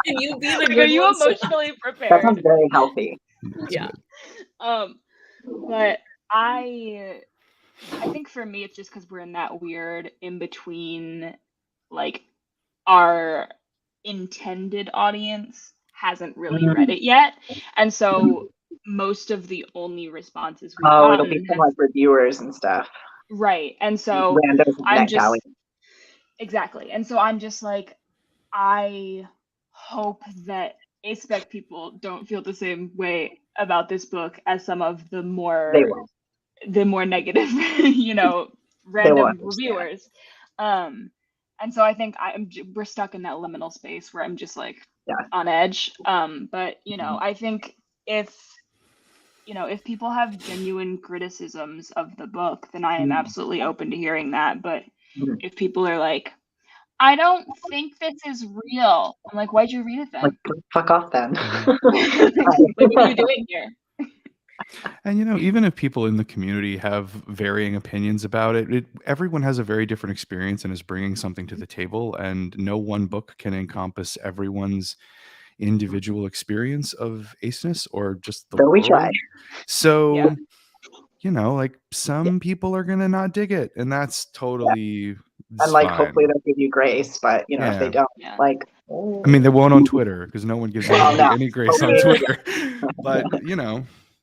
Can you be the are you emotionally prepared? That sounds very healthy. Yeah. But I think for me, it's just because we're in that weird in between, like, our intended audience hasn't really read it yet, and so most of the only responses we've gotten, it'll be from like reviewers and stuff, right? And so I'm just exactly, and so I'm just like, I hope that A-spec people don't feel the same way about this book as some of the more negative, random reviewers. And so I think we're stuck in that liminal space where I'm just like on edge. But I think if people have genuine criticisms of the book, then I am absolutely open to hearing that. But if people are like, I don't think this is real, I'm like, why'd you read it then? Like, fuck off then. What are you doing here? And even if people in the community have varying opinions about it, everyone has a very different experience and is bringing something to the table, and no one book can encompass everyone's individual experience of aceness or just the world. We try. So, like, some people are gonna not dig it, and that's totally and like, fine. hopefully they'll give you grace, but if they don't, like, I mean, they won't on Twitter because no one gives any grace on Twitter. But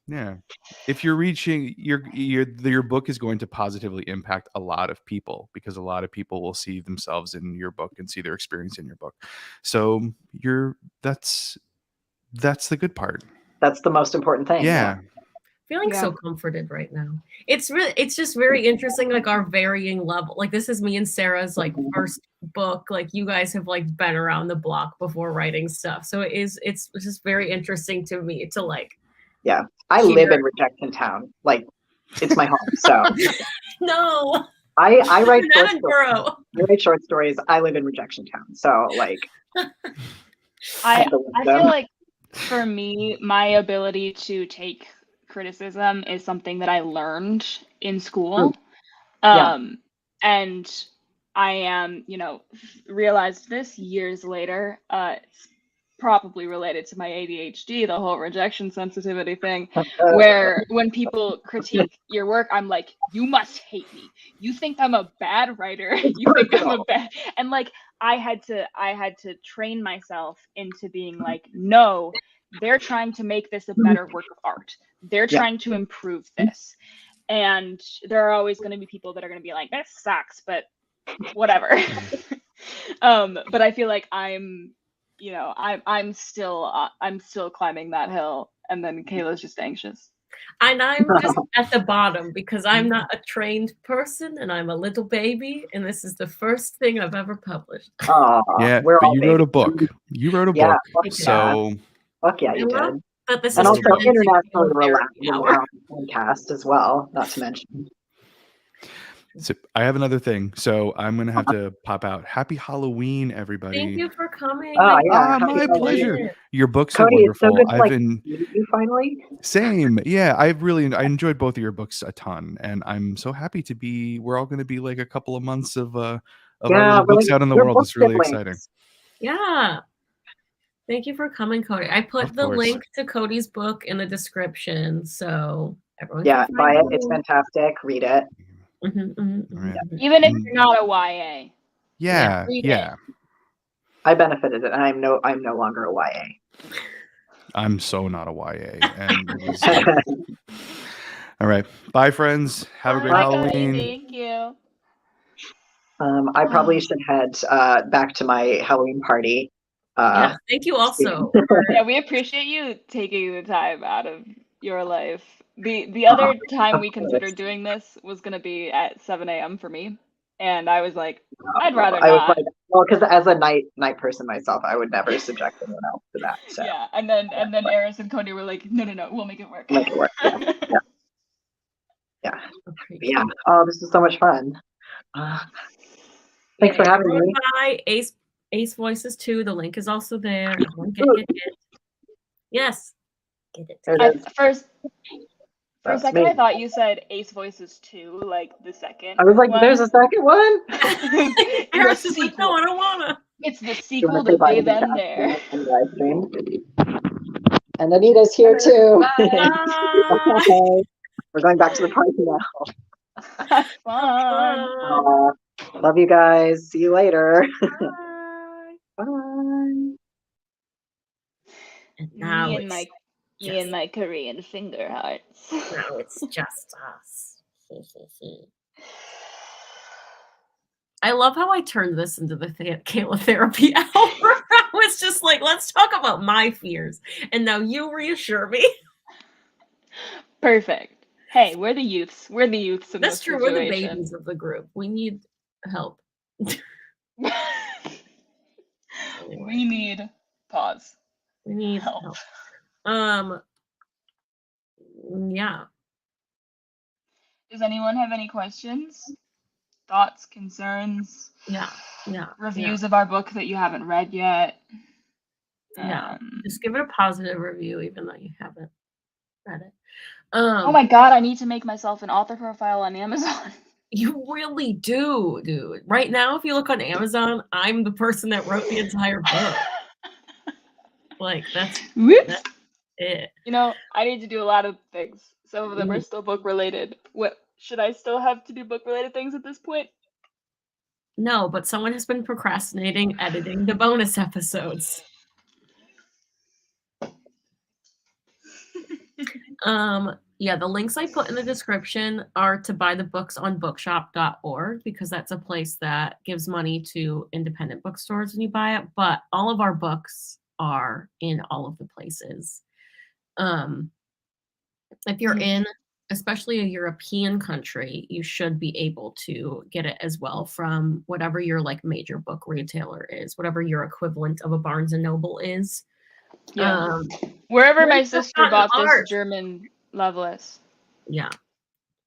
Yeah. If you're reaching your book is going to positively impact a lot of people because a lot of people will see themselves in your book and see their experience in your book. So that's the good part. That's the most important thing. Yeah. Feeling so comforted right now. It's just very interesting, like our varying level. Like this is me and Sarah's like first book. Like you guys have like been around the block before writing stuff. So it's just very interesting to me to like. Yeah. I live in Rejection Town. Like it's my home. So no. I write short stories. I write short stories. I live in Rejection Town. So like I feel like for me, my ability to take criticism is something that I learned in school. And I am, realized this years later. It's probably related to my ADHD, the whole rejection sensitivity thing, where when people critique your work, I'm like, you must hate me. You think I'm a bad writer. You think I'm a bad, and like I had to train myself into being like, no, they're trying to make this a better work of art. They're trying to improve this. And there are always going to be people that are going to be like, this sucks, but whatever. But I feel like I'm still climbing that hill, and then Kayla's just anxious. And I'm just at the bottom because I'm not a trained person and I'm a little baby, and this is the first thing I've ever published. Yeah, but you wrote a book. You wrote a book. So fuck yeah, you did. But this and is also internationally renowned podcast as well, not to mention. So I have another thing, so I'm gonna have to pop out. Happy Halloween, everybody! Thank you for coming. Oh yeah, my pleasure. Your books Cody, are wonderful. It's so good I've been you finally. Same, yeah. I enjoyed both of your books a ton, and I'm so happy to be. We're all going to be like a couple of months of our books out in the world. It's really exciting. Yeah. Thank you for coming, Cody. I put the link to Cody's book in the description, so everyone can buy it. It's fantastic. Read it. Even if you're not a YA. Yeah. I benefited it. I'm no longer a YA. I'm so not a YA. And all right. Bye, friends. Have a great Halloween. Thank you. I probably should head back to my Halloween party. Yeah, thank you also. Yeah, we appreciate you taking the time out of your life. The other time we considered doing this was going to be at 7 a.m. for me. And I was like, I'd rather not. Well, because as a night person myself, I would never subject anyone else to that. So. Yeah, and then Eris and Cody were like, no, we'll make it work. Make it work. Yeah. Oh, this is so much fun. Thanks for having me. Bye, Ace Voices 2. The link is also there. Everyone get it. Yes. Get it. For a second, I thought you said Ace Voices 2, like the second. I was like, there's a second one? Eris is like, no, I don't wanna. It's the sequel to They Them There. And Anita's here too. Bye. We're going back to the party now. Fun. Love you guys. See you later. Bye. And now me and my Korean finger hearts. Now it's just us. I love how I turned this into the Kayla therapy hour. I was just like, let's talk about my fears. And now you reassure me. Perfect. Hey, we're the youths. We're the youths in That's this true. situation. We're the babies of the group. We need help. We need pause. We need help. Yeah. Does anyone have any questions? Thoughts, concerns? Yeah. Reviews of our book that you haven't read yet? Yeah. Just give it a positive review even though you haven't read it. Oh my god, I need to make myself an author profile on Amazon. You really do, dude. Right now, if you look on Amazon, I'm the person that wrote the entire book. Like, that's it. I need to do a lot of things. Some of them are still book related. What should I still have to do book related things at this point? No, but someone has been procrastinating editing the bonus episodes. Yeah, the links I put in the description are to buy the books on bookshop.org because that's a place that gives money to independent bookstores when you buy it. But all of our books are in all of the places. If you're in, especially a European country, you should be able to get it as well from whatever your like major book retailer is, whatever your equivalent of a Barnes and Noble is. Yeah. Wherever my Grace just sister got an bought this ARC. German Loveless. Yeah.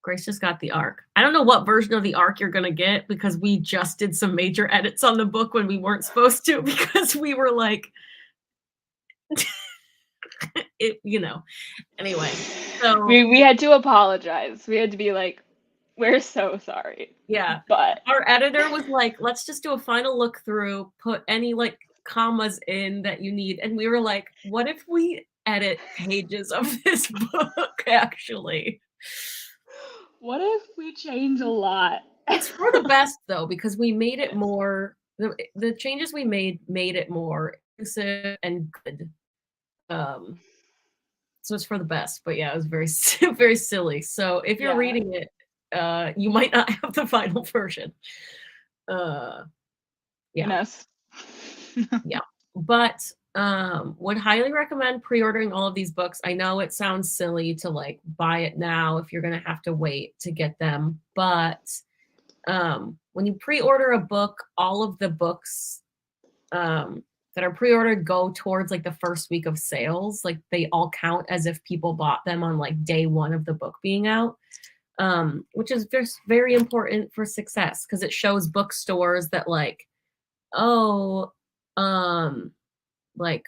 Grace just got the ARC. I don't know what version of the ARC you're going to get because we just did some major edits on the book when we weren't supposed to because we were like, anyway. So we had to apologize. We had to be like, we're so sorry. Yeah. But our editor was like, let's just do a final look through, put any like commas in that you need. And we were like, what if we edit pages of this book actually? What if we change a lot? It's for the best though, because we made it more, the changes we made it more inclusive and good. So it's for the best, but yeah, it was very, very silly. So if you're reading it, you might not have the final version. Yeah. Yes. Yeah. But would highly recommend pre-ordering all of these books. I know it sounds silly to like buy it now if you're gonna have to wait to get them, but when you pre-order a book, all of the books that are pre-ordered go towards like the first week of sales. Like they all count as if people bought them on like day one of the book being out, which is just very important for success because it shows bookstores that like, oh, like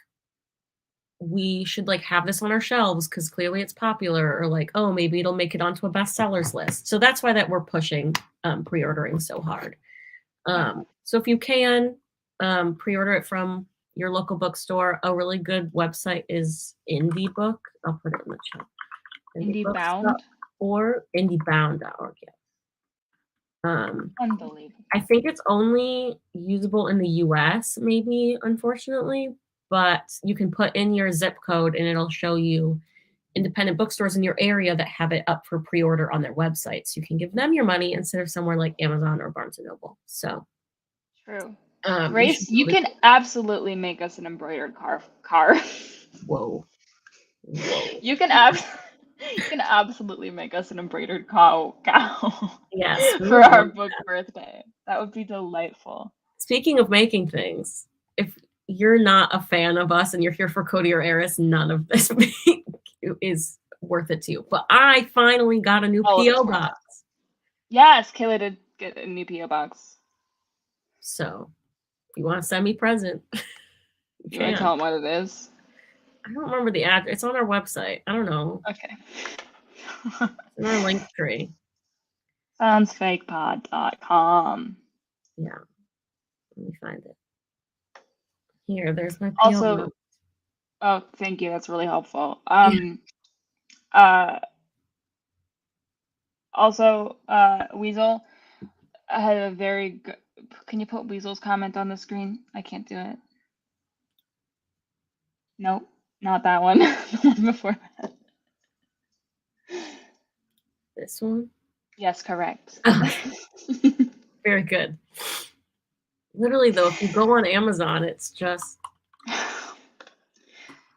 we should like have this on our shelves because clearly it's popular, or like, oh, maybe it'll make it onto a bestsellers list. So that's why that we're pushing pre-ordering so hard. So if you can pre-order it from your local bookstore, a really good website is IndieBook. I'll put it in the chat. IndieBound or IndieBound.org. Yeah. Unbelievable. I think it's only usable in the US, maybe, unfortunately, but you can put in your zip code and it'll show you independent bookstores in your area that have it up for pre-order on their website. So you can give them your money instead of somewhere like Amazon or Barnes and Noble. So true. Grace, you can absolutely make us an embroidered car. Whoa. You can absolutely make us an embroidered cow. Yes. For our book birthday. That would be delightful. Speaking of making things, if you're not a fan of us and you're here for Cody or Eris, none of this is worth it to you. But I finally got a new P.O. box. Yes, Kayla did get a new P.O. box. So, if you want to send me a present, you want to tell them what it is? I don't remember the address. It's on our website. I don't know. Okay. It's in our link tree. Soundsfakepod.com. Yeah. Let me find it. Here, there's my P.O. Also, box. Oh, thank you. That's really helpful. Also, Weasel, I had a very good. Can you put Weasel's comment on the screen? I can't do it. Nope, not that one. The one before that. This one? Yes, correct. Very good. Literally, though, if you go on Amazon, it's just.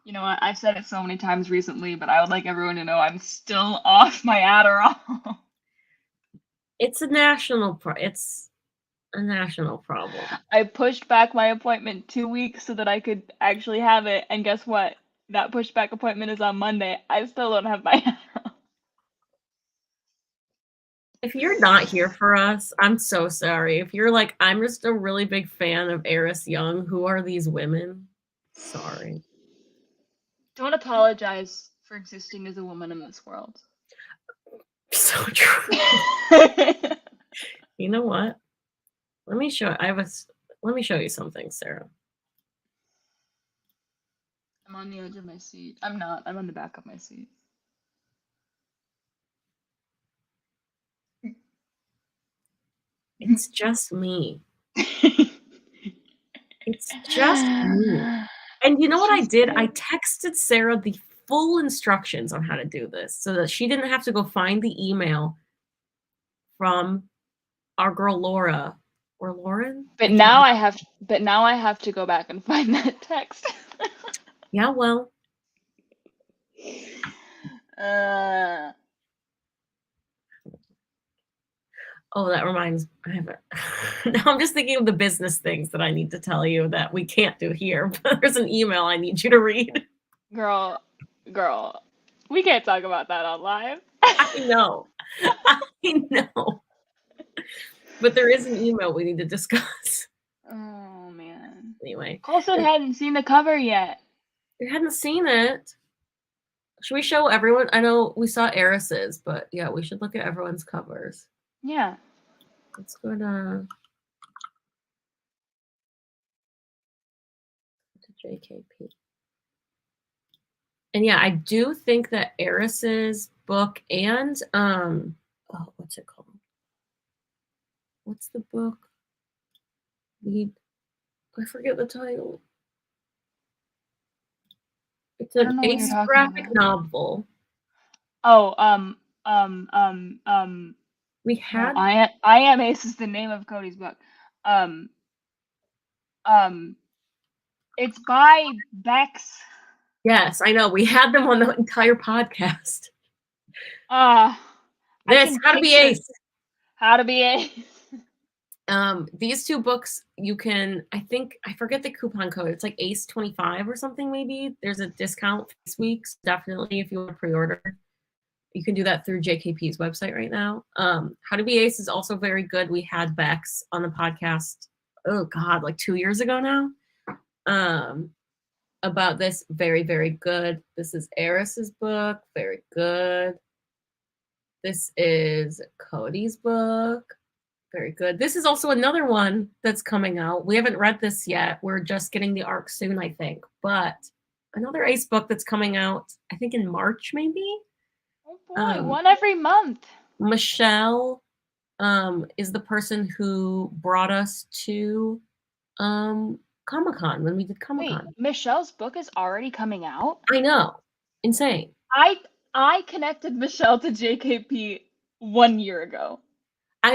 You know what? I've said it so many times recently, but I would like everyone to know I'm still off my Adderall. It's a national problem. I pushed back my appointment 2 weeks so that I could actually have it, and guess what? That pushed back appointment is on Monday. I still don't have my Adderall. If you're not here for us, I'm so sorry. If you're like, I'm just a really big fan of Eris Young, who are these women? Sorry. Don't apologize for existing as a woman in this world. So true. You know what? Let me show you something, Sarah. I'm on the edge of my seat. I'm not. I'm on the back of my seat. It's just me. It's just me. And you know what I did? I texted Sarah the full instructions on how to do this so that she didn't have to go find the email from our girl Laura or Lauren. But now I have to go back and find that text. Yeah, well. Oh, that reminds me. Now I'm just thinking of the business things that I need to tell you that we can't do here. But there's an email I need you to read. Girl, we can't talk about that on live. I know. But there is an email we need to discuss. Oh man. Anyway. Colson hadn't seen the cover yet. You hadn't seen it. Should we show everyone? I know we saw Eris's, but yeah, we should look at everyone's covers. Yeah. Let's go to JKP. And yeah, I do think that Eris's book and what's it called? What's the book? I forget the title. It's an Ace graphic novel. Oh, we had I Am Ace is the name of Cody's book. It's by Bex. Yes, I know. We had them on the entire podcast. How to Be Ace. How to Be Ace. These two books you can, I forget the coupon code. It's like Ace 25 or something maybe. There's a discount this week. So definitely if you want to pre-order, you can do that through JKP's website right now. How to Be Ace is also very good. We had Bex on the podcast, oh God, like 2 years ago now. About this, very, very good. This is Eris's book, very good. This is Cody's book, very good. This is also another one that's coming out. We haven't read this yet. We're just getting the arc soon, I think. But another Ace book that's coming out, I think in March, maybe? Oh boy, one every month. Michelle is the person who brought us to Comic-Con when we did Comic-Con. Wait, Michelle's book is already coming out? I know. Insane. I connected Michelle to JKP 1 year ago. I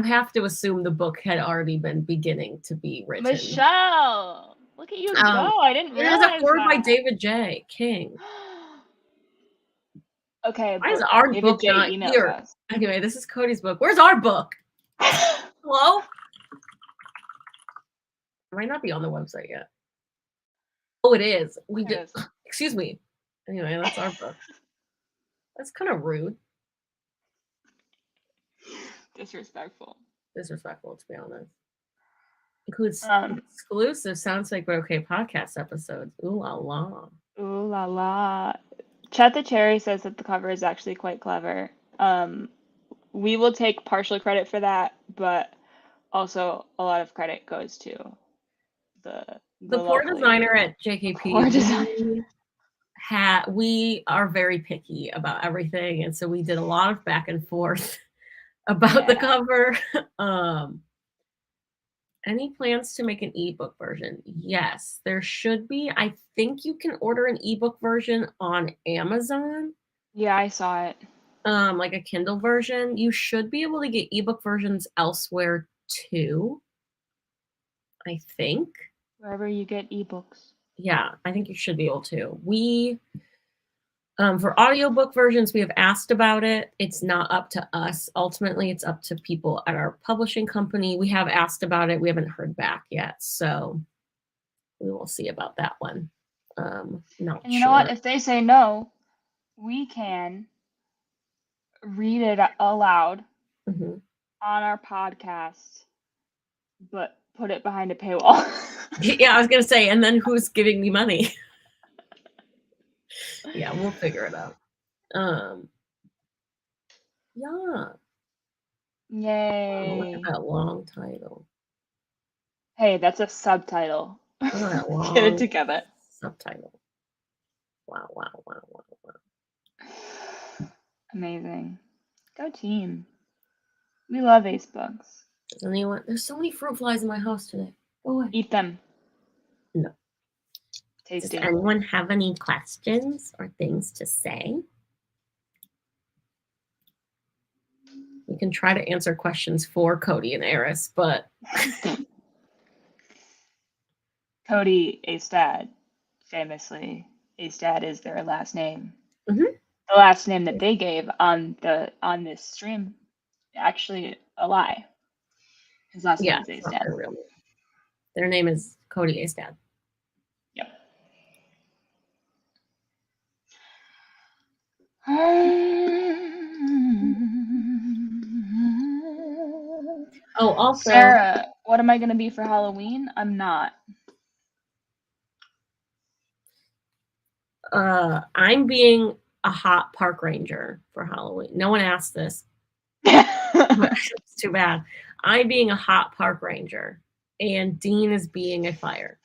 have to assume the book had already been beginning to be written. Michelle, look at you go! I didn't realize There's a forward that. by David J. King. Okay, why is our David book J. not here? Us. Anyway, this is Cody's book. Where's our book? Hello? It might not be on the website yet. Oh, it is. Excuse me. Anyway, that's our book. That's kind of rude. Disrespectful, to be honest. Includes exclusive Sounds Like But Okay podcast episodes. Ooh la la. Ooh la la. Chat the Cherry says that the cover is actually quite clever. We will take partial credit for that, but also a lot of credit goes to the poor designer at JKP. Poor designer. We are very picky about everything, and so we did a lot of back and forth about the cover. Any plans to make an ebook version? Yes, there should be. I think you can order an ebook version on Amazon. Yeah, I saw it. Like a Kindle version. You should be able to get ebook versions elsewhere too, I think. Wherever you get ebooks. Yeah, I think you should be able to. We for audiobook versions, we have asked about it. It's not up to us. Ultimately, it's up to people at our publishing company. We have asked about it. We haven't heard back yet. So we will see about that one. And you know what? If they say no, we can read it aloud on our podcast, but put it behind a paywall. Yeah, I was going to say, and then who's giving me money? Yeah, we'll figure it out. Yeah. Yay. Oh, look at that long title. Hey, that's a subtitle. Look at that long Get it together. Subtitle. Wow. Amazing. Go team. We love Ace books. There's so many fruit flies in my house today. Go away. Eat them. No. Tasty. Does anyone have any questions or things to say? We can try to answer questions for Cody and Eris, but Cody Astad, famously, Astad is their last name. Mhm. The last name that they gave on this stream, actually a lie. His last yeah, name is it's not Astad. their real name. Their name is Cody Astad. Yep. Oh, also, Sarah, what am I going to be for Halloween? I'm not. I'm being a hot park ranger for Halloween. No one asked this, but it's too bad. I'm being a hot park ranger, and Dean is being a fire.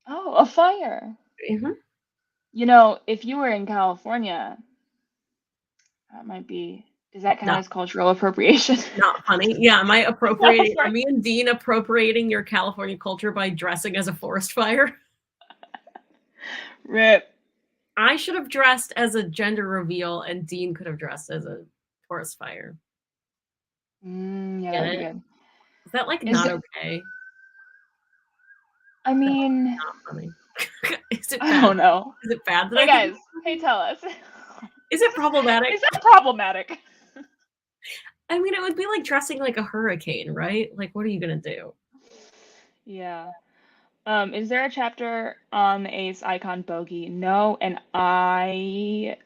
Oh, a fire. Mm-hmm. You know, if you were in California, that might be. Does that count as cultural appropriation? Not funny. Yeah, am I appropriating? Are me and Dean appropriating your California culture by dressing as a forest fire? Rip. I should have dressed as a gender reveal, and Dean could have dressed as a forest fire. Yeah, Get that'd be it? good. Is that like Is not it- okay? I mean, Not funny. Is it I bad? don't know. Is it bad that Hey I guys, can- hey, tell us. Is it problematic? Is that problematic? I mean, it would be like dressing like a hurricane, right? Like, what are you gonna do? Yeah. Is there a chapter on the ace icon bogey? No, and I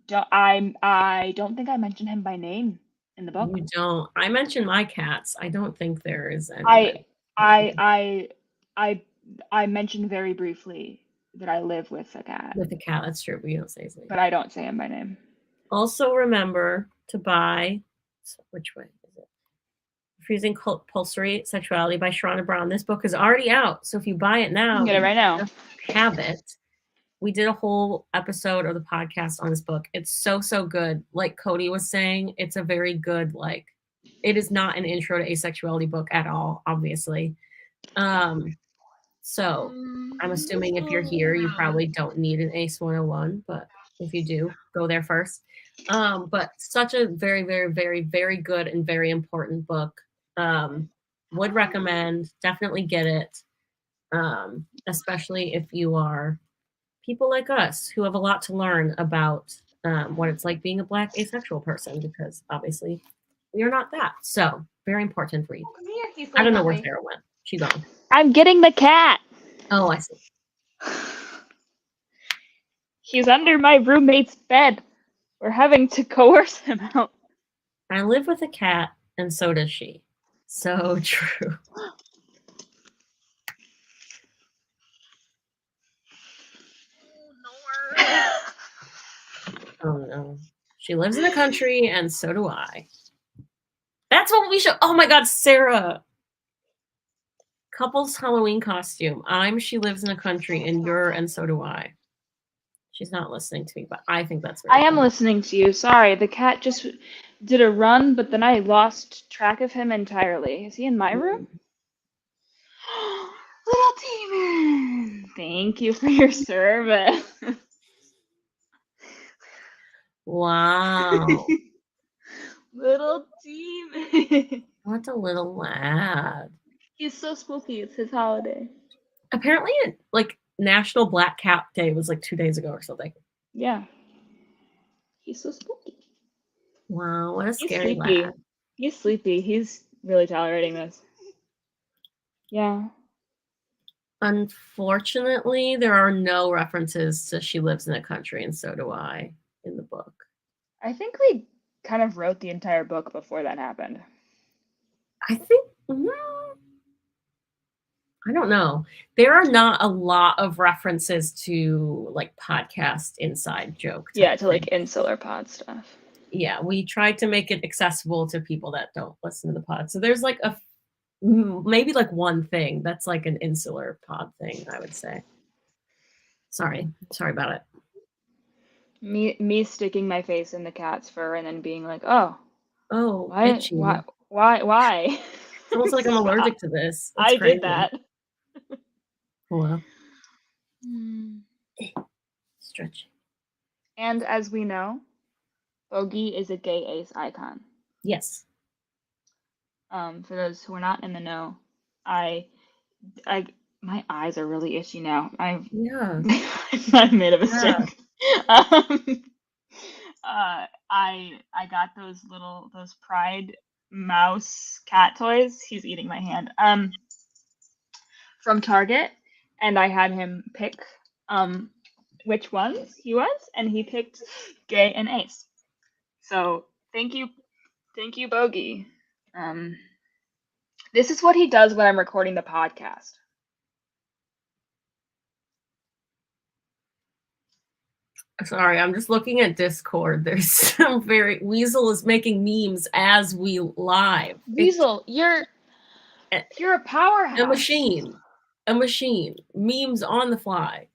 don't think I mentioned him by name in the book. You don't. I mentioned my cats. I don't think there is any. I mentioned very briefly that I live with a cat, With the cat, that's true, but you don't say his name. but I don't say him by name. Also remember to buy, which way is it? Freezing Compulsory Sexuality by Sharona Brown. This book is already out, so if you buy it You now, can get it right now. have it. We did a whole episode of the podcast on this book. It's so good. Like Cody was saying, it's a very good, like, it is not an intro to asexuality book at all, obviously. So I'm assuming if you're here, you probably don't need an ACE 101, but if you do, go there first. But such a very, very, very, very good and very important book. Would recommend, definitely get it. Especially if you are people like us who have a lot to learn about what it's like being a Black asexual person, because obviously we are not that. So very important read. I don't know where Sarah went. She gone. I'm getting the cat. Oh, I see. He's under my roommate's bed. We're having to coerce him out. I live with a cat, and so does she. So true. Oh no. She lives in the country, and so do I. That's what we should. Oh my God, Sarah. Couples Halloween costume. She lives in a country, and you're, and so do I. She's not listening to me, but I think that's very I am cool. listening to you. Sorry, the cat just did a run, but then I lost track of him entirely. Is he in my room? Little demon! Thank you for your service. Wow. Little demon. What a little lad. He's so spooky. It's his holiday. Apparently, like National Black Cat Day was like 2 days ago or something. Yeah. He's so spooky. Wow, what a He's scary sleepy. lad. He's sleepy. He's really tolerating this. Yeah. Unfortunately, there are no references to she lives in a country, and so do I in the book. I think we kind of wrote the entire book before that happened. I think, I don't know. There are not a lot of references to like podcast inside joke. Yeah, to like insular pod stuff. Yeah, we tried to make it accessible to people that don't listen to the pod. So there's like maybe like one thing that's like an insular pod thing, I would say. Sorry about it. Me sticking my face in the cat's fur and then being like, oh, itchy. why? It's almost like I'm allergic to this. That's I crazy. did that. Hello. Stretching. And as we know, Bogey is a gay ace icon. Yes. For those who are not in the know, my eyes are really itchy now. I've made a mistake. I got those Pride mouse cat toys. He's eating my hand. From Target, and I had him pick which ones he was, and he picked gay and ace. So thank you, Bogey. This is what he does when I'm recording the podcast. Sorry, I'm just looking at Discord. There's some Weasel is making memes as we live. Weasel, you're a powerhouse. A machine. Memes on the fly.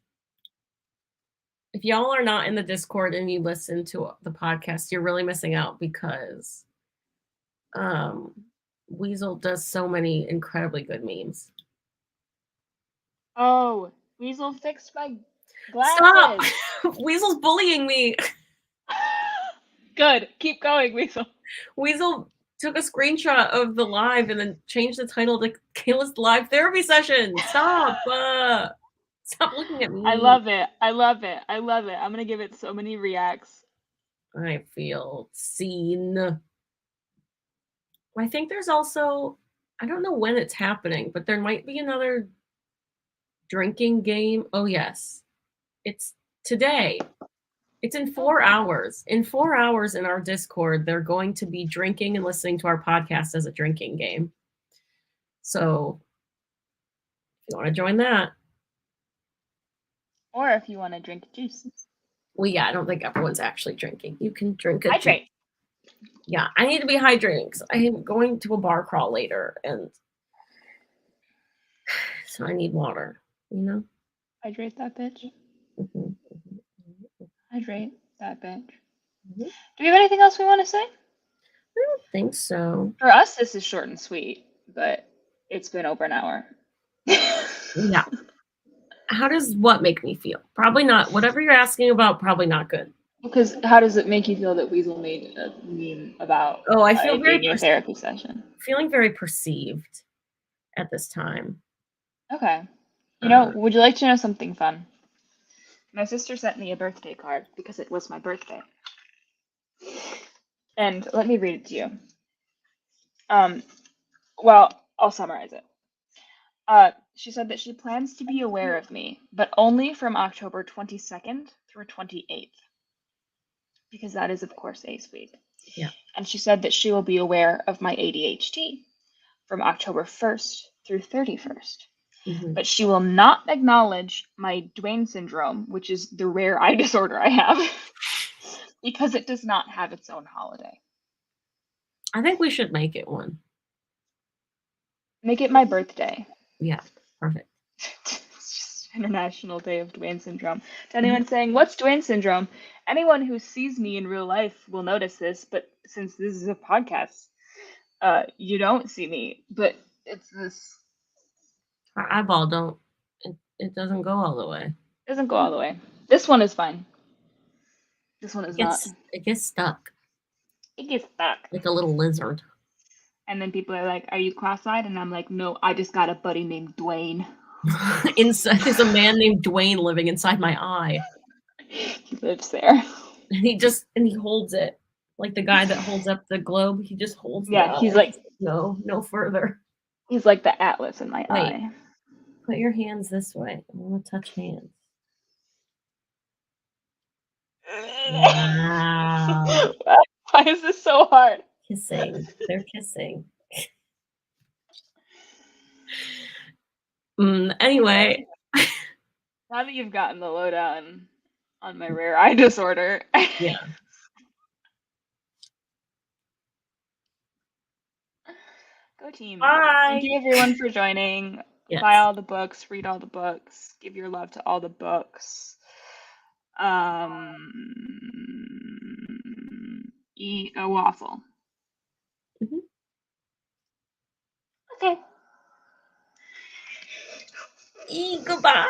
If y'all are not in the Discord and you listen to the podcast, you're really missing out because Weasel does so many incredibly good memes. Oh, Weasel fixed my glasses. Stop! Weasel's bullying me. Good. Keep going, Weasel. Weasel took a screenshot of the live and then changed the title to Kayla's live therapy session. Stop. Stop looking at me. I love it. I'm going to give it so many reacts. I feel seen. I think there's also, I don't know when it's happening, but there might be another drinking game. Oh, yes. It's today. It's in 4 hours. In 4 hours in our Discord, they're going to be drinking and listening to our podcast as a drinking game. So if you want to join that. Or if you want to drink juice. Well, yeah, I don't think everyone's actually drinking. You can drink a Hydrate. juice. Yeah, I need to be hydrating because I am going to a bar crawl later. And so I need water, you know? Hydrate that bitch. Mm-hmm. Hydrate that bitch. Mm-hmm. Do we have anything else we want to say? I don't think so. For us, this is short and sweet, but it's been over an hour. Yeah. How does what make me feel? Probably not. Whatever you're asking about, probably not good. Because how does it make you feel that Weasel made a meme about I feel very your therapy session? Feeling very perceived at this time. Okay. You know, would you like to know something fun? My sister sent me a birthday card because it was my birthday. And let me read it to you. Well, I'll summarize it. She said that she plans to be aware of me, but only from October 22nd through 28th. Because that is, of course, Ace Week. Yeah. And she said that she will be aware of my ADHD from October 1st through 31st. Mm-hmm. But she will not acknowledge my Duane syndrome, which is the rare eye disorder I have, because it does not have its own holiday. I think we should make it one. Make it my birthday. Yeah, perfect. It's just International Day of Duane Syndrome. To anyone saying, what's Duane Syndrome? Anyone who sees me in real life will notice this, but since this is a podcast, you don't see me. But it's this... Our eyeball don't, it doesn't go all the way. It doesn't go all the way. This one is fine. This one is not. It gets stuck. It gets stuck. Like a little lizard. And then people are like, are you cross-eyed? And I'm like, no, I just got a buddy named Duane. Inside, there's a man named Duane living inside my eye. He lives there. And he holds it. Like the guy that holds up the globe, he just holds it. Yeah, he's like, no further. He's like the atlas in my eye. Put your hands this way. I want to touch hands. Wow. Why is this so hard? Kissing. They're kissing. Anyway. Now that you've gotten the lowdown on my rare eye disorder. Yeah. Go team. Bye. Thank you everyone for joining. Yes. Buy all the books, read all the books, give your love to all the books. Eat a waffle. Mm-hmm. Okay. Goodbye.